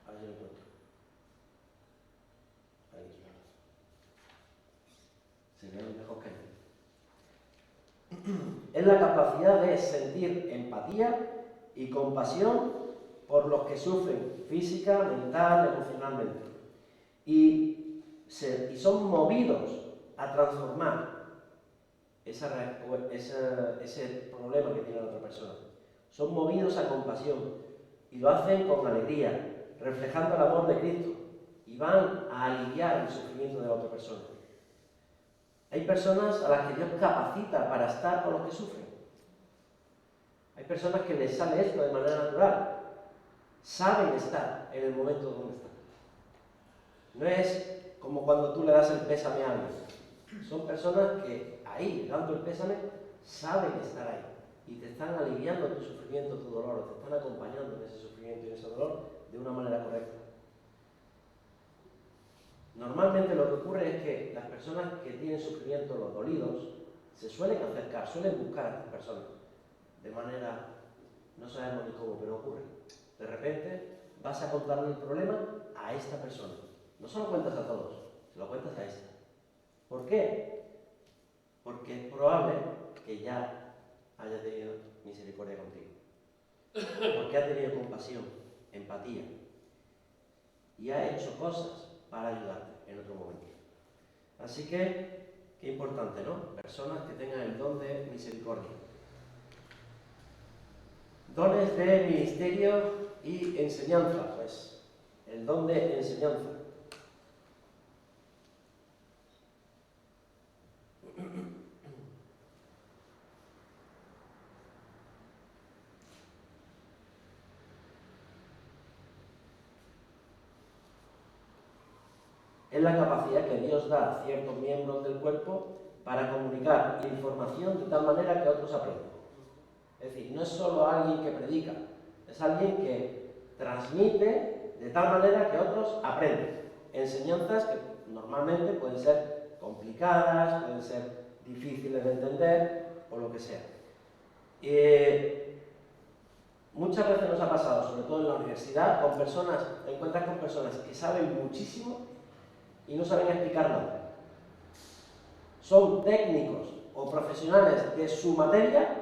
[SPEAKER 1] Ahí lo encuentro. Ahí está. Se ve mejor que yo. Es la capacidad de sentir empatía y compasión por los que sufren física, mental, emocionalmente. Y son movidos a transformar ese problema que tiene la otra persona. Son movidos a compasión y lo hacen con alegría, reflejando el amor de Cristo, y van a aliviar el sufrimiento de la otra persona. Hay personas a las que Dios capacita para estar con los que sufren. Hay personas que les sale esto de manera natural. Saben estar en el momento donde están. No es como cuando tú le das el pésame a alguien. Son personas que ahí, dando el pésame, saben estar ahí. Y te están aliviando tu sufrimiento, tu dolor, te están acompañando en ese sufrimiento y en ese dolor de una manera correcta. Normalmente lo que ocurre es que las personas que tienen sufrimiento, los dolidos, se suelen acercar, suelen buscar a estas personas. De manera, no sabemos ni cómo, pero ocurre. De repente vas a contarle el problema a esta persona. No se lo cuentas a todos, se lo cuentas a esta. ¿Por qué? Porque es probable que ya haya tenido misericordia contigo. Porque ha tenido compasión, empatía. Y ha hecho cosas para ayudarte en otro momento. Así que, qué importante, ¿no? Personas que tengan el don de misericordia. Dones de ministerio y enseñanza, pues, el don de enseñanza. Es la capacidad que Dios da a ciertos miembros del cuerpo para comunicar información de tal manera que otros aprendan. Es decir, no es solo alguien que predica, es alguien que transmite de tal manera que otros aprenden. Enseñanzas que normalmente pueden ser complicadas, pueden ser difíciles de entender o lo que sea. Muchas veces nos ha pasado, sobre todo en la universidad, te encuentras con personas que saben muchísimo y no saben explicar nada. Son técnicos o profesionales de su materia,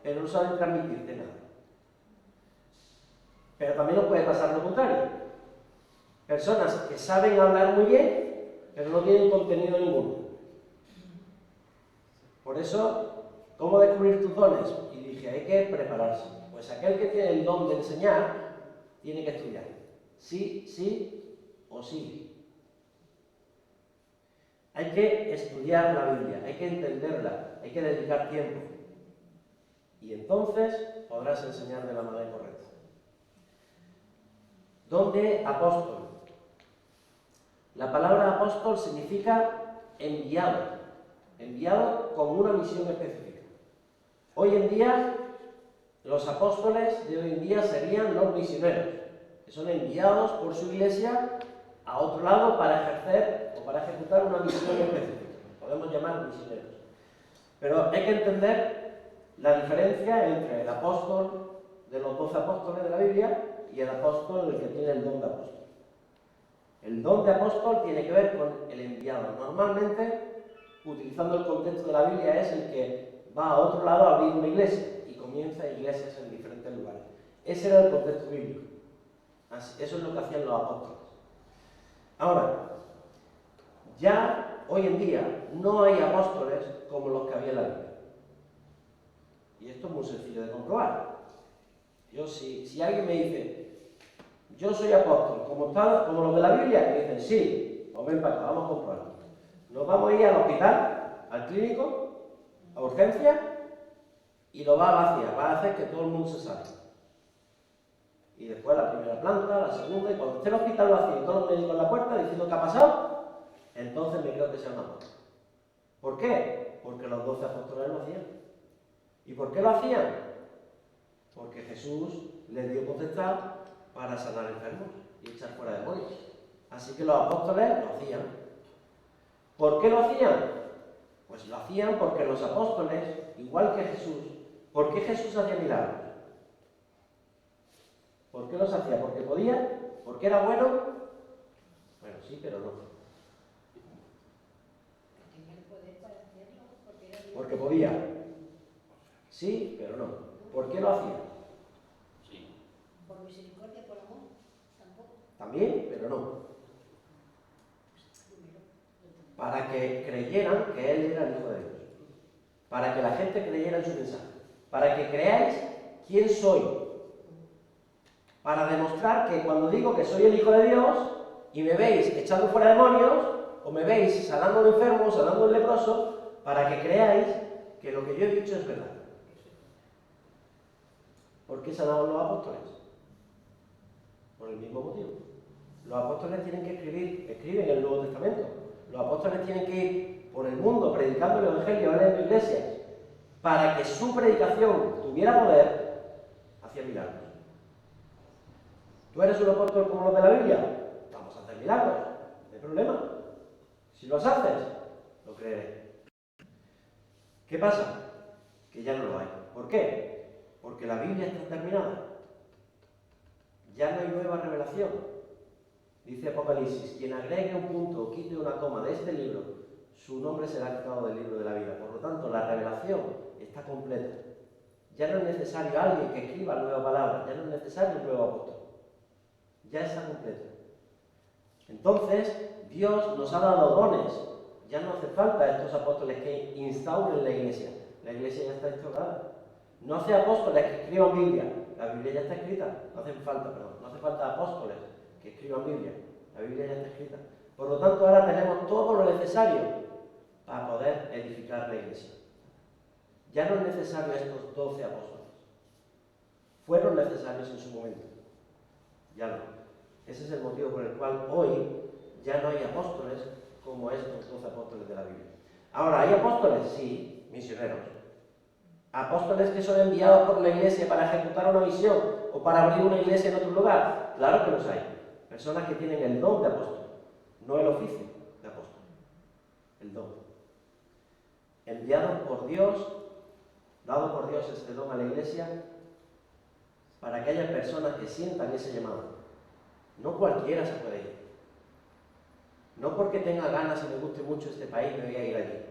[SPEAKER 1] pero no saben transmitirte nada. Pero también nos puede pasar lo contrario. Personas que saben hablar muy bien, pero no tienen contenido ninguno. Por eso, ¿cómo descubrir tus dones? Y dije, hay que prepararse. Pues aquel que tiene el don de enseñar, tiene que estudiar. Sí, sí o sí. Hay que estudiar la Biblia, hay que entenderla, hay que dedicar tiempo. Y entonces podrás enseñar de la manera correcta. Don de apóstol. La palabra apóstol significa enviado, enviado con una misión específica. Hoy en día, los apóstoles de hoy en día serían los misioneros, que son enviados por su iglesia a otro lado para ejercer o para ejecutar una misión específica. Podemos llamarlos misioneros. Pero hay que entender la diferencia entre el apóstol de los 12 apóstoles de la Biblia y el apóstol el que tiene el don de apóstol. El don de apóstol tiene que ver con el enviado. Normalmente, utilizando el contexto de la Biblia, es el que va a otro lado a abrir una iglesia y comienza iglesias en diferentes lugares. Ese era el contexto bíblico. Eso es lo que hacían los apóstoles. Ahora, ya hoy en día no hay apóstoles como los que había en la Biblia. Y esto es muy sencillo de comprobar. Si alguien me dice, yo soy apóstol, como los de la Biblia, que dicen, sí, o ven para acá, vamos a comprobarlo. Nos vamos a ir al hospital, al clínico, a urgencia, y lo va a vaciar, va a hacer que todo el mundo se salga. Y después la primera planta, la segunda, y cuando esté el hospital vacío y todos los médicos en la puerta diciendo qué ha pasado, entonces me creo que sea una moda. ¿Por qué? Porque los 12 apóstoles lo hacían. ¿Y por qué lo hacían? Porque Jesús les dio potestad para sanar enfermos y echar fuera demonios. Así que los apóstoles lo hacían. ¿Por qué lo hacían? Pues lo hacían porque los apóstoles, igual que Jesús, ¿por qué Jesús hacía milagros? ¿Por qué los hacía? ¿Porque podía? ¿Porque era bueno? Bueno, sí, pero no.
[SPEAKER 2] Tenía el poder para hacerlo, porque era Dios.
[SPEAKER 1] Porque podía. Sí, pero no. ¿Por qué lo hacía?
[SPEAKER 5] Sí.
[SPEAKER 2] Por misericordia, por amor, tampoco.
[SPEAKER 1] También, pero no.
[SPEAKER 2] Primero.
[SPEAKER 1] Para que creyeran que Él era el Hijo de Dios. Para que la gente creyera en su mensaje. Para que creáis quién soy. Para demostrar que cuando digo que soy el Hijo de Dios y me veis echando fuera demonios, o me veis sanando a un enfermo, sanando a un leproso, para que creáis que lo que yo he dicho es verdad. ¿Por qué sanaban los apóstoles? Por el mismo motivo. Los apóstoles tienen que escriben el Nuevo Testamento. Los apóstoles tienen que ir por el mundo predicando el Evangelio, abriendo iglesias, para que su predicación tuviera poder, hacía milagros. ¿Tú eres un apóstol como los de la Biblia? Vamos a hacer milagros, no hay problema. Si los haces, lo creeré. ¿Qué pasa? Que ya no lo hay. ¿Por qué? Porque la Biblia está terminada. Ya no hay nueva revelación. Dice Apocalipsis, quien agregue un punto o quite una coma de este libro, su nombre será quitado del libro de la vida. Por lo tanto, la revelación está completa. Ya no es necesario alguien que escriba nuevas palabras, ya no es necesario un nuevo apóstol. Ya está completo. Entonces, Dios nos ha dado dones. Ya no hace falta estos apóstoles que instauren la iglesia. La iglesia ya está instaurada. No hace apóstoles que escriban Biblia. La Biblia ya está escrita. No hace falta apóstoles que escriban Biblia. La Biblia ya está escrita. Por lo tanto, ahora tenemos todo lo necesario para poder edificar la iglesia. Ya no es necesario estos 12 apóstoles. Fueron necesarios en su momento. Ya no. Ese es el motivo por el cual hoy ya no hay apóstoles como estos 12 apóstoles de la Biblia. Ahora, ¿hay apóstoles? Sí, misioneros. ¿Apóstoles que son enviados por la iglesia para ejecutar una misión o para abrir una iglesia en otro lugar? Claro que los hay. Personas que tienen el don de apóstol, no el oficio de apóstol. El don. Enviados por Dios, dado por Dios este don a la iglesia, para que haya personas que sientan ese llamado. No cualquiera se puede ir. No porque tenga ganas y me guste mucho este país me voy a ir allí.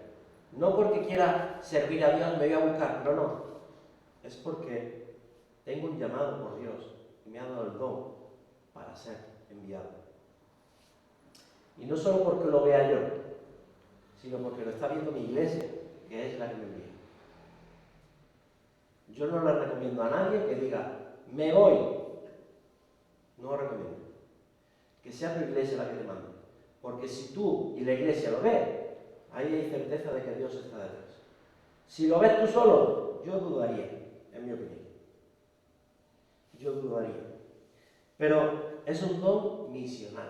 [SPEAKER 1] No porque quiera servir a Dios me voy a buscar. No. Es porque tengo un llamado por Dios y me ha dado el don para ser enviado. Y no solo porque lo vea yo, sino porque lo está viendo mi iglesia, que es la que me envía. Yo no le recomiendo a nadie que diga, me voy. No lo recomiendo. Que sea tu iglesia la que te mande. Porque si tú y la iglesia lo ven, ahí hay certeza de que Dios está detrás. Si lo ves tú solo, yo dudaría, en mi opinión. Yo dudaría. Pero es un don misional,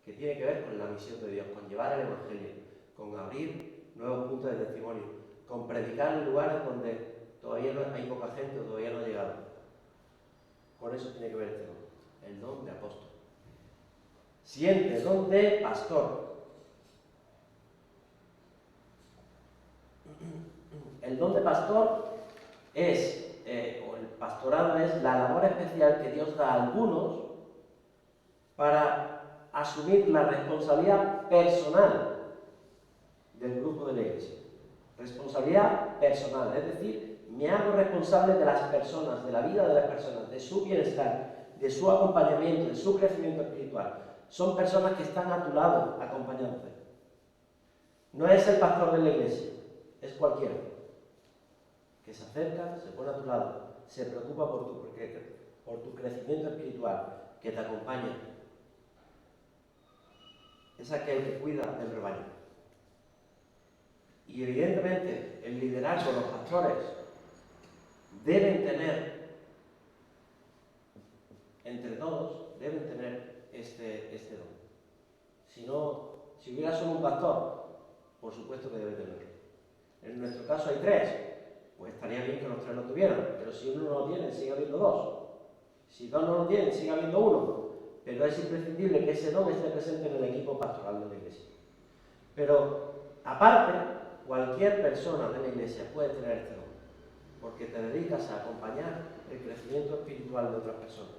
[SPEAKER 1] que tiene que ver con la misión de Dios, con llevar el Evangelio, con abrir nuevos puntos de testimonio, con predicar en lugares donde todavía no hay poca gente o todavía no ha llegado. Con eso tiene que ver este don, el don de apóstol. Siguiente, don de pastor. El don de pastor es, o el pastorado es la labor especial que Dios da a algunos para asumir la responsabilidad personal del grupo de la iglesia. Responsabilidad personal, es decir, me hago responsable de las personas, de la vida de las personas, de su bienestar, de su acompañamiento, de su crecimiento espiritual. Son personas que están a tu lado acompañándote. No es el pastor de la iglesia, es cualquiera que se acerca, se pone a tu lado, se preocupa por tu crecimiento espiritual, que te acompaña. es aquel que cuida del rebaño. Y evidentemente el liderazgo, los pastores deben tener, entre todos, deben tener este don. Si hubiera solo un pastor, por supuesto que debe tenerlo. En nuestro caso hay 3, pues estaría bien que los 3 lo tuvieran, pero si uno no lo tiene, sigue habiendo 2. Si 2 no lo tienen, sigue habiendo 1. Pero es imprescindible que ese don esté presente en el equipo pastoral de la iglesia. Pero, aparte, cualquier persona de la iglesia puede tener este don, porque te dedicas a acompañar el crecimiento espiritual de otras personas.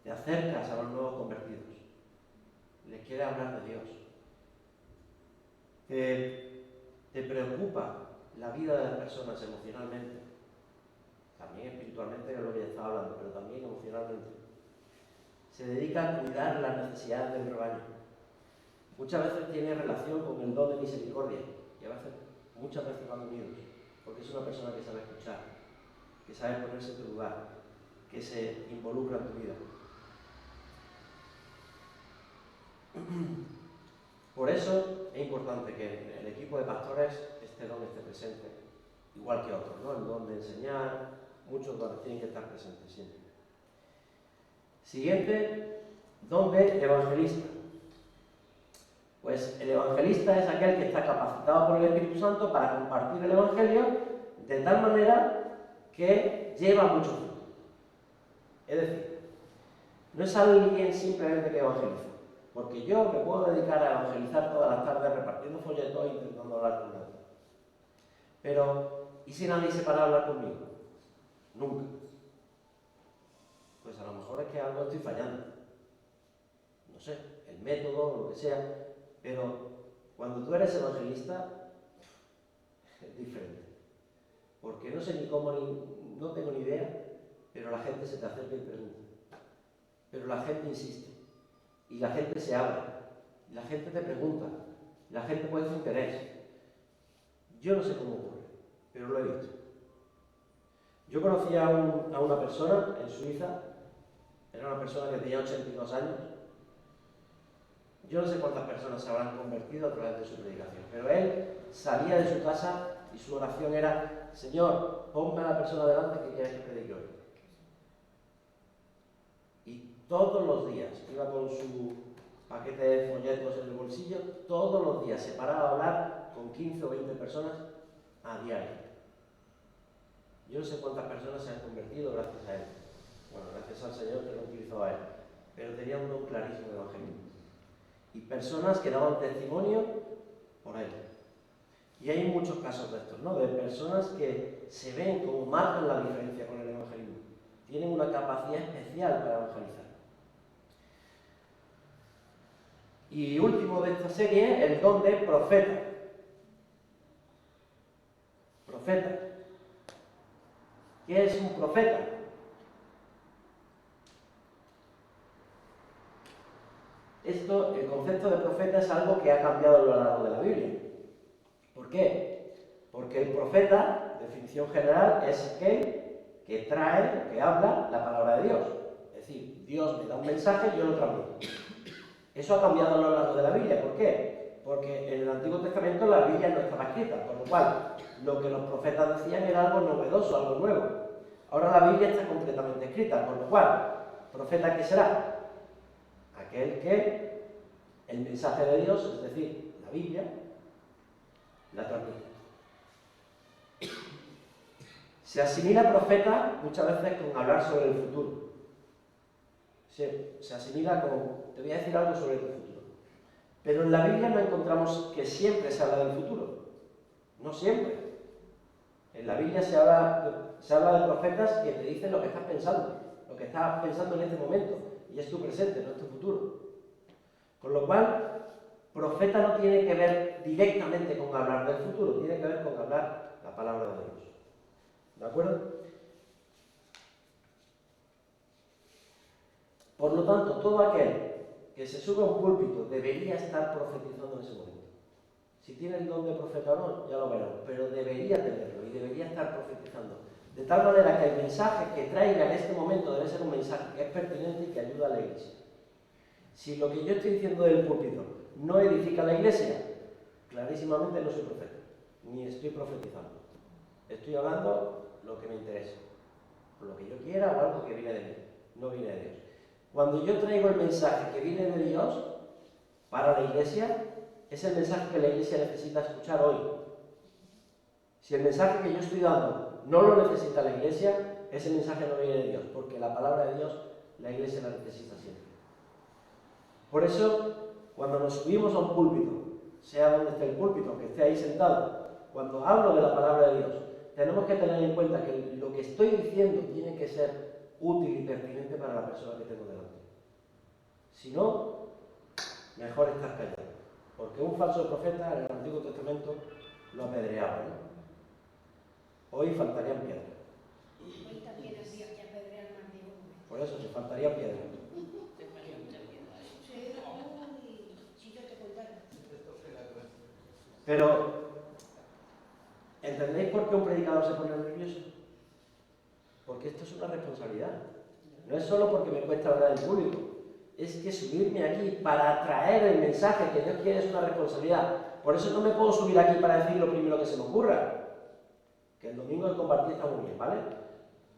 [SPEAKER 1] Te acercas a los nuevos convertidos, les quieres hablar de Dios. Te preocupa la vida de las personas emocionalmente, también espiritualmente, que es lo que ya estaba hablando, pero también emocionalmente. Se dedica a cuidar las necesidades del rebaño. Muchas veces tiene relación con el don de misericordia, y muchas veces van unidos, porque es una persona que sabe escuchar, que sabe ponerse en tu lugar, que se involucra en tu vida. Por eso es importante que en el equipo de pastores este don esté presente, igual que otros, ¿no? El don de enseñar, muchos dones tienen que estar presentes siempre. Siguiente, don de evangelista. Pues el evangelista es aquel que está capacitado por el Espíritu Santo para compartir el Evangelio de tal manera que lleva mucho fruto. Es decir, no es alguien simplemente que evangeliza, porque yo me puedo dedicar a evangelizar todas las tardes repartiendo folletos e intentando hablar con nadie. Pero, ¿y si nadie se para a hablar conmigo? Nunca. Pues a lo mejor es que algo estoy fallando. No sé, el método o lo que sea. Pero cuando tú eres evangelista, es diferente. Porque no sé ni cómo, no tengo ni idea, pero la gente se te acerca y pregunta. Pero la gente insiste. Y la gente se abre. Y la gente te pregunta. Y la gente pone su interés. Yo no sé cómo ocurre, pero lo he visto. Yo conocí a una persona en Suiza. Era una persona que tenía 82 años. Yo no sé cuántas personas se habrán convertido a través de su predicación, pero él salía de su casa y su oración era: Señor, ponme a la persona delante que quieres que predique hoy. Y todos los días iba con su paquete de folletos en el bolsillo, todos los días se paraba a hablar con 15 o 20 personas a diario. Yo no sé cuántas personas se han convertido gracias a él. Bueno, gracias al Señor que lo utilizó a él, pero tenía un don clarísimo de evangelismo. Y personas que daban testimonio por él. Y hay muchos casos de estos, ¿no? De personas que se ven como marcan la diferencia con el evangelismo. Tienen una capacidad especial para evangelizar. Y último de esta serie, el don de profeta. Profeta. ¿Qué es un profeta? El concepto de profeta es algo que ha cambiado a lo largo de la Biblia. ¿Por qué? Porque el profeta, definición general, es aquel que trae, que habla la palabra de Dios. Es decir, Dios me da un mensaje y yo lo transmito. Eso ha cambiado a lo largo de la Biblia. ¿Por qué? Porque en el Antiguo Testamento la Biblia no estaba escrita, por lo cual lo que los profetas decían era algo novedoso, algo nuevo. Ahora la Biblia está completamente escrita, por lo cual, ¿profeta qué será? Aquel que el mensaje de Dios, es decir, la Biblia, la transmite. Se asimila profeta muchas veces con hablar sobre el futuro. Se asimila con, te voy a decir algo sobre tu futuro. Pero en la Biblia no encontramos que siempre se habla del futuro. No siempre. En la Biblia se habla de profetas que te dicen lo que estás pensando en este momento. Y es tu presente, no es tu futuro. Con lo cual, profeta no tiene que ver directamente con hablar del futuro, tiene que ver con hablar la palabra de Dios. ¿De acuerdo? Por lo tanto, todo aquel que se sube a un púlpito debería estar profetizando en ese momento. Si tiene el don de profeta o no, ya lo veremos, pero debería tenerlo y debería estar profetizando. De tal manera que el mensaje que traiga en este momento debe ser un mensaje que es pertinente y que ayuda a la iglesia. Si lo que yo estoy diciendo del púlpito no edifica la iglesia, clarísimamente no soy profeta, ni estoy profetizando. Estoy hablando lo que me interesa, o lo que yo quiera o algo que viene de mí, no viene de Dios. Cuando yo traigo el mensaje que viene de Dios para la iglesia, es el mensaje que la iglesia necesita escuchar hoy. Si el mensaje que yo estoy dando no lo necesita la iglesia, ese mensaje no viene de Dios, porque la palabra de Dios la iglesia la necesita siempre. Por eso, cuando nos subimos a un púlpito, sea donde esté el púlpito, que esté ahí sentado, cuando hablo de la palabra de Dios, tenemos que tener en cuenta que lo que estoy diciendo tiene que ser útil y pertinente para la persona que tengo delante. Si no, mejor estar callado. Porque un falso profeta en el Antiguo Testamento lo apedreaba, ¿no? Hoy faltarían piedras.
[SPEAKER 2] Hoy también habría que apedrear más de uno.
[SPEAKER 1] Por eso, se faltarían piedras.
[SPEAKER 2] Si yo te contara.
[SPEAKER 1] Pero, ¿entendéis por qué un predicador se pone nervioso? Porque esto es una responsabilidad. No es solo porque me cuesta hablar en público. Es que subirme aquí para traer el mensaje que Dios quiere es una responsabilidad. Por eso no me puedo subir aquí para decir lo primero que se me ocurra. Que el domingo de compartir está muy bien, ¿vale?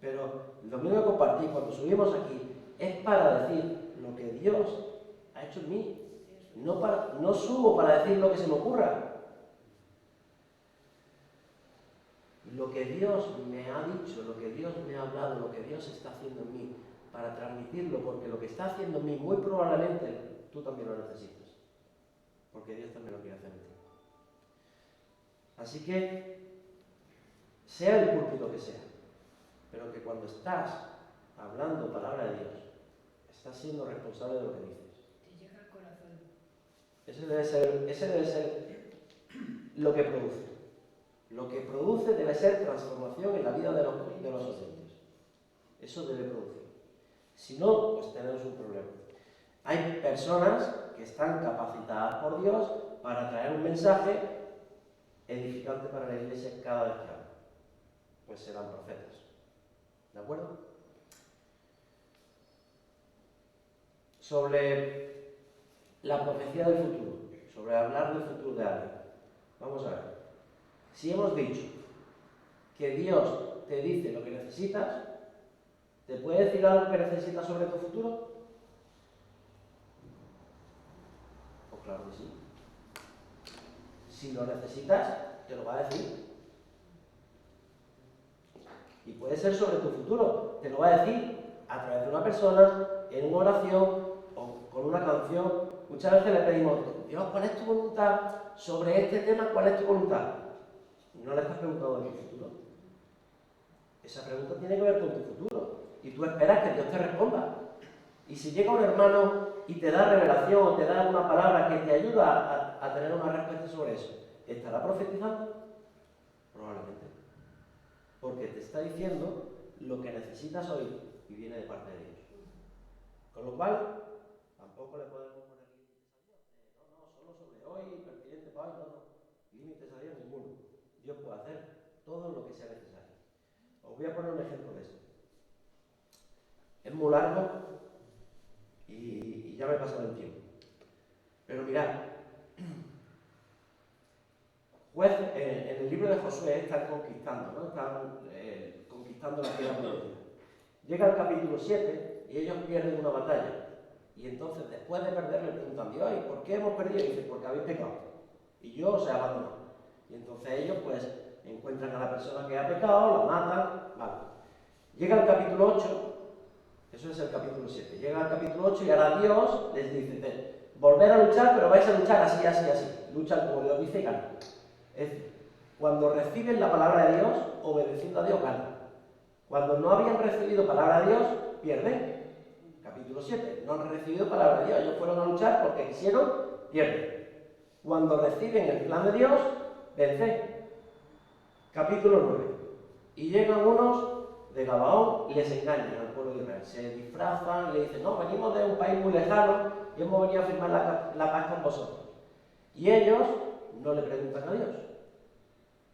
[SPEAKER 1] Pero el domingo de compartir, cuando subimos aquí, es para decir lo que Dios ha hecho en mí. No subo para decir lo que se me ocurra. Lo que Dios me ha dicho, lo que Dios me ha hablado, lo que Dios está haciendo en mí, para transmitirlo, porque lo que está haciendo en mí, muy probablemente, tú también lo necesitas. Porque Dios también lo quiere hacer en ti. Así que, sea el púlpito que sea, pero que cuando estás hablando palabra de Dios, estás siendo responsable de lo que dices.
[SPEAKER 2] Te llega al corazón.
[SPEAKER 1] Ese debe ser lo que produce. Lo que produce debe ser transformación en la vida de los oyentes. Eso debe producir. Si no, pues tenemos un problema. Hay personas que están capacitadas por Dios para traer un mensaje edificante para la iglesia cada vez que hablan. Pues serán profetas. ¿De acuerdo? Sobre la profecía del futuro, sobre hablar del futuro de alguien. Vamos a ver. Si hemos dicho que Dios te dice lo que necesitas, ¿te puede decir algo que necesitas sobre tu futuro? Pues claro que sí. Si lo necesitas, te lo va a decir. Y puede ser sobre tu futuro. Te lo va a decir a través de una persona, en una oración o con una canción. Muchas veces le pedimos, Dios, ¿cuál es tu voluntad sobre este tema? ¿Cuál es tu voluntad? No le estás preguntando de tu futuro. Esa pregunta tiene que ver con tu futuro. Y tú esperas que Dios te responda. Y si llega un hermano y te da revelación o te da una palabra que te ayuda a tener una respuesta sobre eso, ¿estará profetizando? Probablemente. Porque te está diciendo lo que necesitas hoy y viene de parte de Dios. Con lo cual, tampoco le podemos poner límites a Dios. No, solo sobre hoy, pertinente para hoy, no. Límites a Dios ninguno. Dios puede hacer todo lo que sea necesario. Os voy a poner un ejemplo de esto. Es muy largo y ya me he pasado el tiempo. Pero mirad, en el libro de Josué están conquistando, ¿no? Están conquistando la tierra prometida. Llega el capítulo 7 y ellos pierden una batalla. Y entonces, después de perder, le preguntan, Dios, ¿y por qué hemos perdido? Y dice, porque habéis pecado. Y yo os he abandonado. Y entonces ellos, pues, encuentran a la persona que ha pecado, la matan, vale. Llega el capítulo 8, eso es el capítulo 7. Llega el capítulo 8 y ahora Dios les dice, volver a luchar, pero vais a luchar así, así, así. Luchan como Dios dice y ganan. Es decir, cuando reciben la palabra de Dios, obedeciendo a Dios, ganan. Cuando no habían recibido palabra de Dios, pierden. Capítulo 7. No han recibido palabra de Dios. Ellos fueron a luchar porque quisieron, pierden. Cuando reciben el plan de Dios, vencen. Capítulo 9. Y llegan unos de Gabaón y les engañan al pueblo de Israel. Se disfrazan y le dicen, no, venimos de un país muy lejano y hemos venido a firmar la paz con vosotros. Y ellos no le preguntan a Dios.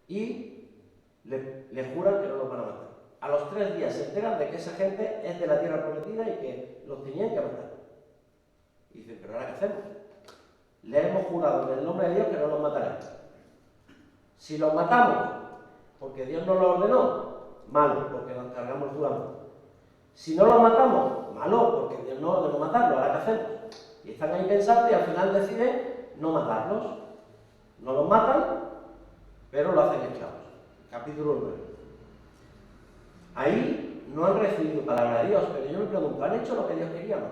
[SPEAKER 1] Y le juran que no los van a matar. A los 3 días se enteran de que esa gente es de la tierra prometida y que los tenían que matar. Y dicen, pero ahora ¿qué hacemos? Le hemos jurado en el nombre de Dios que no los mataremos. Si los matamos, porque Dios nos lo ordenó, malo, porque nos cargamos el juramento. Si no los matamos, malo, porque Dios no ordenó matarlos, ahora ¿qué hacemos? Y están ahí pensando y al final deciden no matarlos. No los matan, pero lo hacen esclavos. Capítulo 9. Ahí no han recibido palabra de Dios, pero yo me pregunto, ¿han hecho lo que Dios quería o no?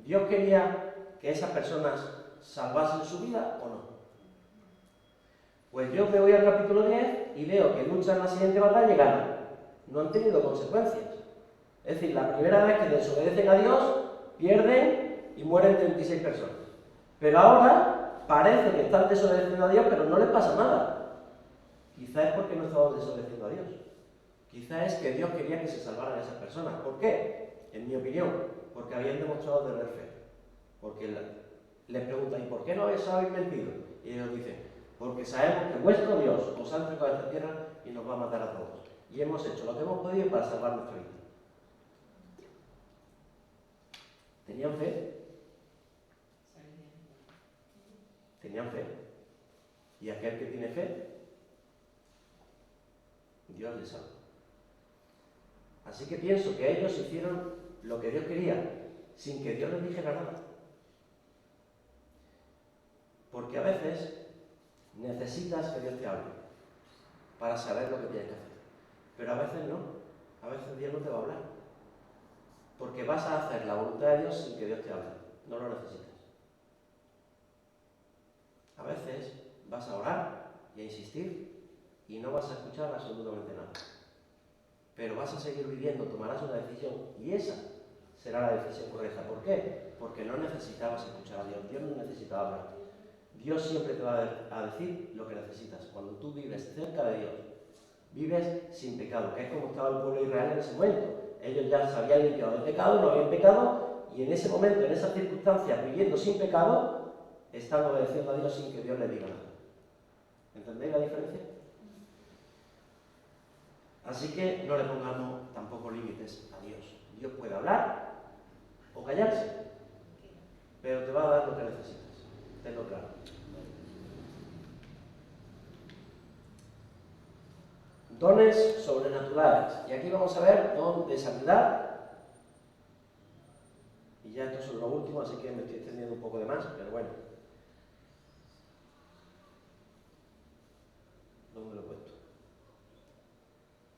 [SPEAKER 1] ¿Dios quería que esas personas salvasen su vida o no? Pues yo me voy al capítulo 10 y veo que luchan la siguiente batalla y ganan. No han tenido consecuencias. Es decir, la primera vez que desobedecen a Dios, pierden y mueren 36 personas. Pero ahora parece que están desobedeciendo a Dios, pero no les pasa nada. Quizá es porque no estaban desobedeciendo a Dios. Quizá es que Dios quería que se salvaran esas personas. ¿Por qué? En mi opinión, porque habían demostrado tener fe. Porque les preguntan, ¿y por qué no habéis mentido? Y ellos dicen, porque sabemos que vuestro Dios os ha entregado a esta tierra y nos va a matar a todos. Y hemos hecho lo que hemos podido para salvar nuestra vida. ¿Tenían fe? Tenían fe. Y aquel que tiene fe, Dios le salva. Así que pienso que ellos hicieron lo que Dios quería, sin que Dios les dijera nada. Porque a veces necesitas que Dios te hable para saber lo que tienes que hacer. Pero a veces no. A veces Dios no te va a hablar. Porque vas a hacer la voluntad de Dios sin que Dios te hable. No lo necesitas. A veces vas a orar y a insistir y no vas a escuchar absolutamente nada. Pero vas a seguir viviendo, tomarás una decisión y esa será la decisión correcta. ¿Por qué? Porque no necesitabas escuchar a Dios. Dios no necesitaba hablar. Dios siempre te va a decir lo que necesitas. Cuando tú vives cerca de Dios, vives sin pecado, que es como estaba el pueblo de Israel en ese momento. Ellos ya se habían limpiado de pecado, no habían pecado, y en ese momento, en esas circunstancias, viviendo sin pecado, están obedeciendo a Dios sin que Dios les diga nada. ¿Entendéis la diferencia? Así que no le pongamos tampoco límites a Dios. Dios puede hablar o callarse, pero te va a dar lo que necesitas. Tenlo claro. Dones sobrenaturales. Y aquí vamos a ver don de sanidad. Y ya esto es lo último, así que me estoy extendiendo un poco de más, pero bueno. ¿Dónde lo he puesto?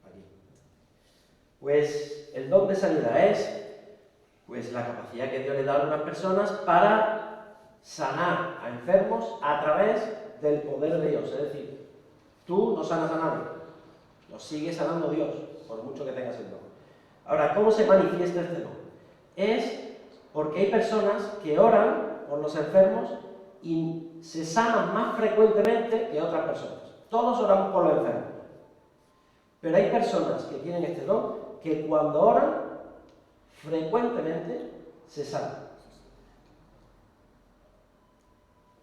[SPEAKER 1] Aquí. Pues el don de sanidad es pues la capacidad que Dios le da a algunas personas para sanar a enfermos a través del poder de Dios. Es decir, tú no sanas a nadie, lo sigue sanando Dios, por mucho que tengas el don. Ahora, ¿cómo se manifiesta este don? Es porque hay personas que oran por los enfermos y se sanan más frecuentemente que otras personas. Todos oramos por los enfermos. Pero hay personas que tienen este don que cuando oran, frecuentemente se sanan.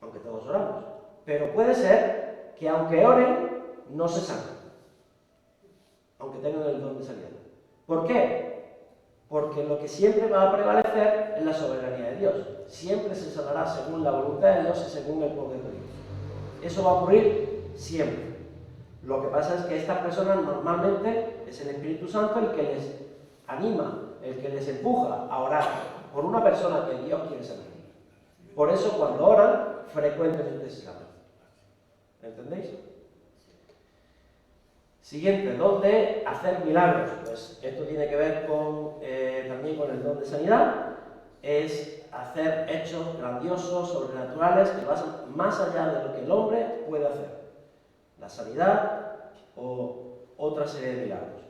[SPEAKER 1] Aunque todos oramos. Pero puede ser que aunque oren, no se sanen. Aunque tengan el don de sanidad. ¿Por qué? Porque lo que siempre va a prevalecer es la soberanía de Dios. Siempre se sanará según la voluntad de Dios y según el poder de Dios. Eso va a ocurrir siempre. Lo que pasa es que estas personas normalmente es el Espíritu Santo el que les anima, el que les empuja a orar por una persona que Dios quiere sanar. Por eso cuando oran, frecuentemente se sanan. ¿Entendéis? Siguiente, don de hacer milagros. Pues esto tiene que ver también con el don de sanidad. Es hacer hechos grandiosos, sobrenaturales, que van más allá de lo que el hombre puede hacer. La sanidad o otra serie de milagros.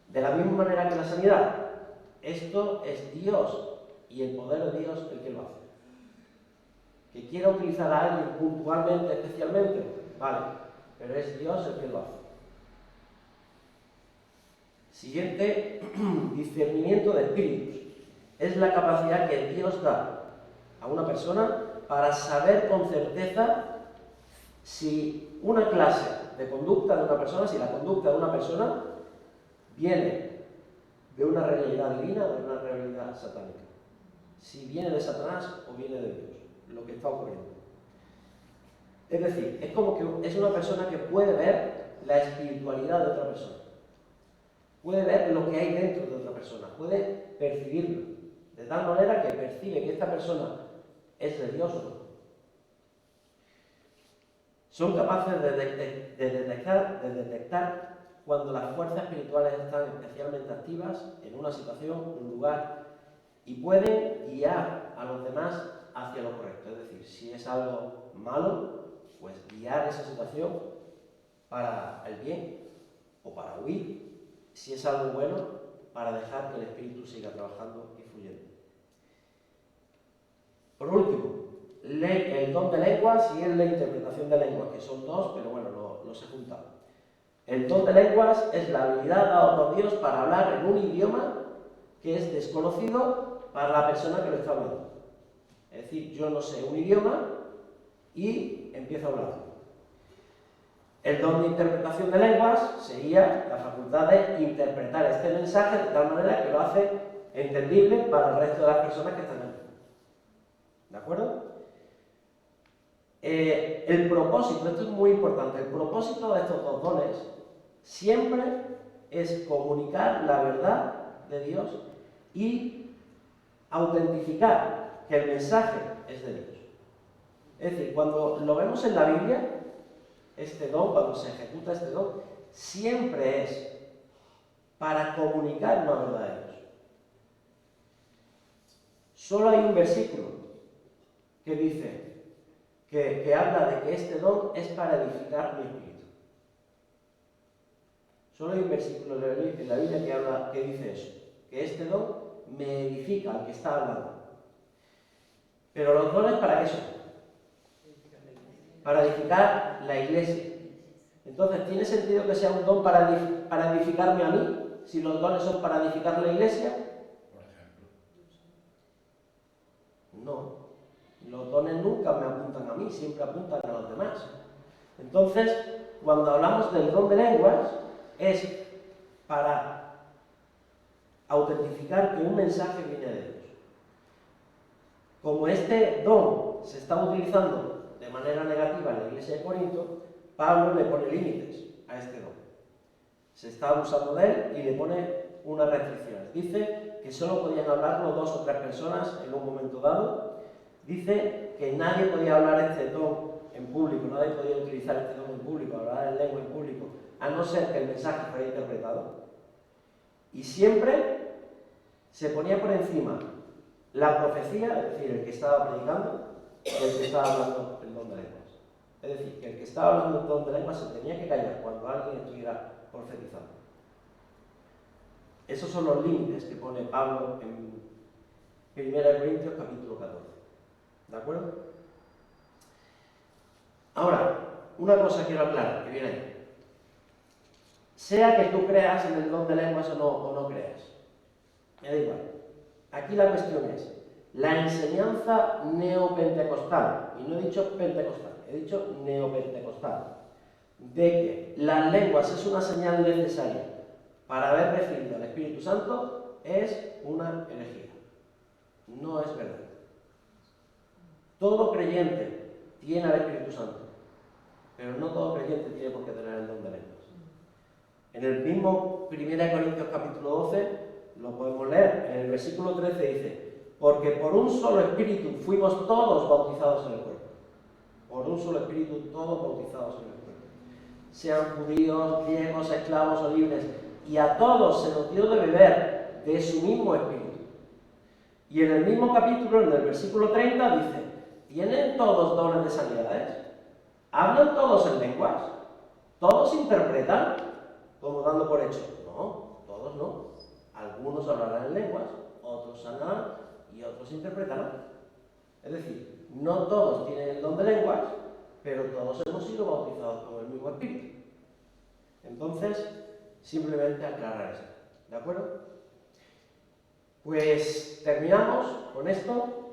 [SPEAKER 1] De la misma manera que la sanidad, esto es Dios y el poder de Dios el que lo hace. Que quiera utilizar a alguien puntualmente, especialmente, vale, pero es Dios el que lo hace. Siguiente, discernimiento de espíritus. Es la capacidad que Dios da a una persona para saber con certeza si una clase de conducta de una persona, si la conducta de una persona viene de una realidad divina o de una realidad satánica. Si viene de Satanás o viene de Dios, lo que está ocurriendo. Es decir, es como que es una persona que puede ver la espiritualidad de otra persona. Puede ver lo que hay dentro de otra persona, puede percibirlo, de tal manera que percibe que esta persona es de Dios o no. Son capaces de detectar cuando las fuerzas espirituales están especialmente activas en una situación, un lugar, y pueden guiar a los demás hacia lo correcto. Es decir, si es algo malo, pues guiar esa situación para el bien o para huir. Si es algo bueno, para dejar que el espíritu siga trabajando y fluyendo. Por último, el don de lenguas y la interpretación de lenguas, que son dos, pero bueno, los he juntado. El don de lenguas es la habilidad dada por Dios para hablar en un idioma que es desconocido para la persona que lo está hablando. Es decir, yo no sé un idioma y empiezo a hablar. El don de interpretación de lenguas sería la facultad de interpretar este mensaje de tal manera que lo hace entendible para el resto de las personas que están aquí. ¿De acuerdo? El propósito, esto es muy importante, el propósito de estos dos dones siempre es comunicar la verdad de Dios y autentificar que el mensaje es de Dios. Es decir, cuando lo vemos en la Biblia, este don, cuando se ejecuta este don, siempre es para comunicar una verdad de Dios. Solo hay un versículo que dice, que habla de que este don es para edificar mi espíritu. Solo hay un versículo en la Biblia que dice eso, que este don me edifica al que está hablando. Pero los dones, ¿para qué son? Para edificar la iglesia. Entonces, ¿tiene sentido que sea un don para edificarme a mí, si los dones son para edificar la iglesia?
[SPEAKER 4] Por ejemplo.
[SPEAKER 1] No. Los dones nunca me apuntan a mí, siempre apuntan a los demás. Entonces, cuando hablamos del don de lenguas, es para autentificar que un mensaje viene de Dios. Como este don se está utilizando de manera negativa en la iglesia de Corinto, Pablo le pone límites a este don. Se está abusando de él y le pone unas restricciones. Dice que solo podían hablarlo 2 o 3 personas en un momento dado. Dice que nadie podía hablar este don en público, nadie podía utilizar este don en público, hablar en lengua en público, a no ser que el mensaje fuera interpretado. Y siempre se ponía por encima la profecía, es decir, el que estaba predicando, y el que estaba hablando el don de lenguas. Es decir, que el que estaba hablando el don de lenguas se tenía que callar cuando alguien estuviera profetizando. Esos son los límites que pone Pablo en 1 Corintios capítulo 14. ¿De acuerdo? Ahora, una cosa quiero aclarar, que viene ahí. Sea que tú creas en el don de lenguas o no creas, me da igual. Aquí la cuestión es la enseñanza neopentecostal, y no he dicho pentecostal, he dicho neopentecostal, de que las lenguas es una señal necesaria para haber recibido el Espíritu Santo, es una herejía. No es verdad. Todo creyente tiene al Espíritu Santo, pero no todo creyente tiene por qué tener el don de lenguas. En el mismo 1 Corintios capítulo 12 lo podemos leer. En el versículo 13 dice: porque por un solo Espíritu fuimos todos bautizados en el cuerpo. Por un solo Espíritu todos bautizados en el cuerpo. Sean judíos, griegos, esclavos o libres, y a todos se nos dio de beber de su mismo Espíritu. Y en el mismo capítulo, en el versículo 30, dice: ¿tienen todos dones de sanidades? ¿Hablan todos en lenguas? ¿Todos interpretan? Como dando por hecho. No, todos no. Algunos hablarán en lenguas, otros sanarán y otros interpretarán. Es decir, no todos tienen el don de lenguas, pero todos hemos sido bautizados con el mismo Espíritu. Entonces, simplemente aclarar esto. ¿De acuerdo? Pues terminamos con esto.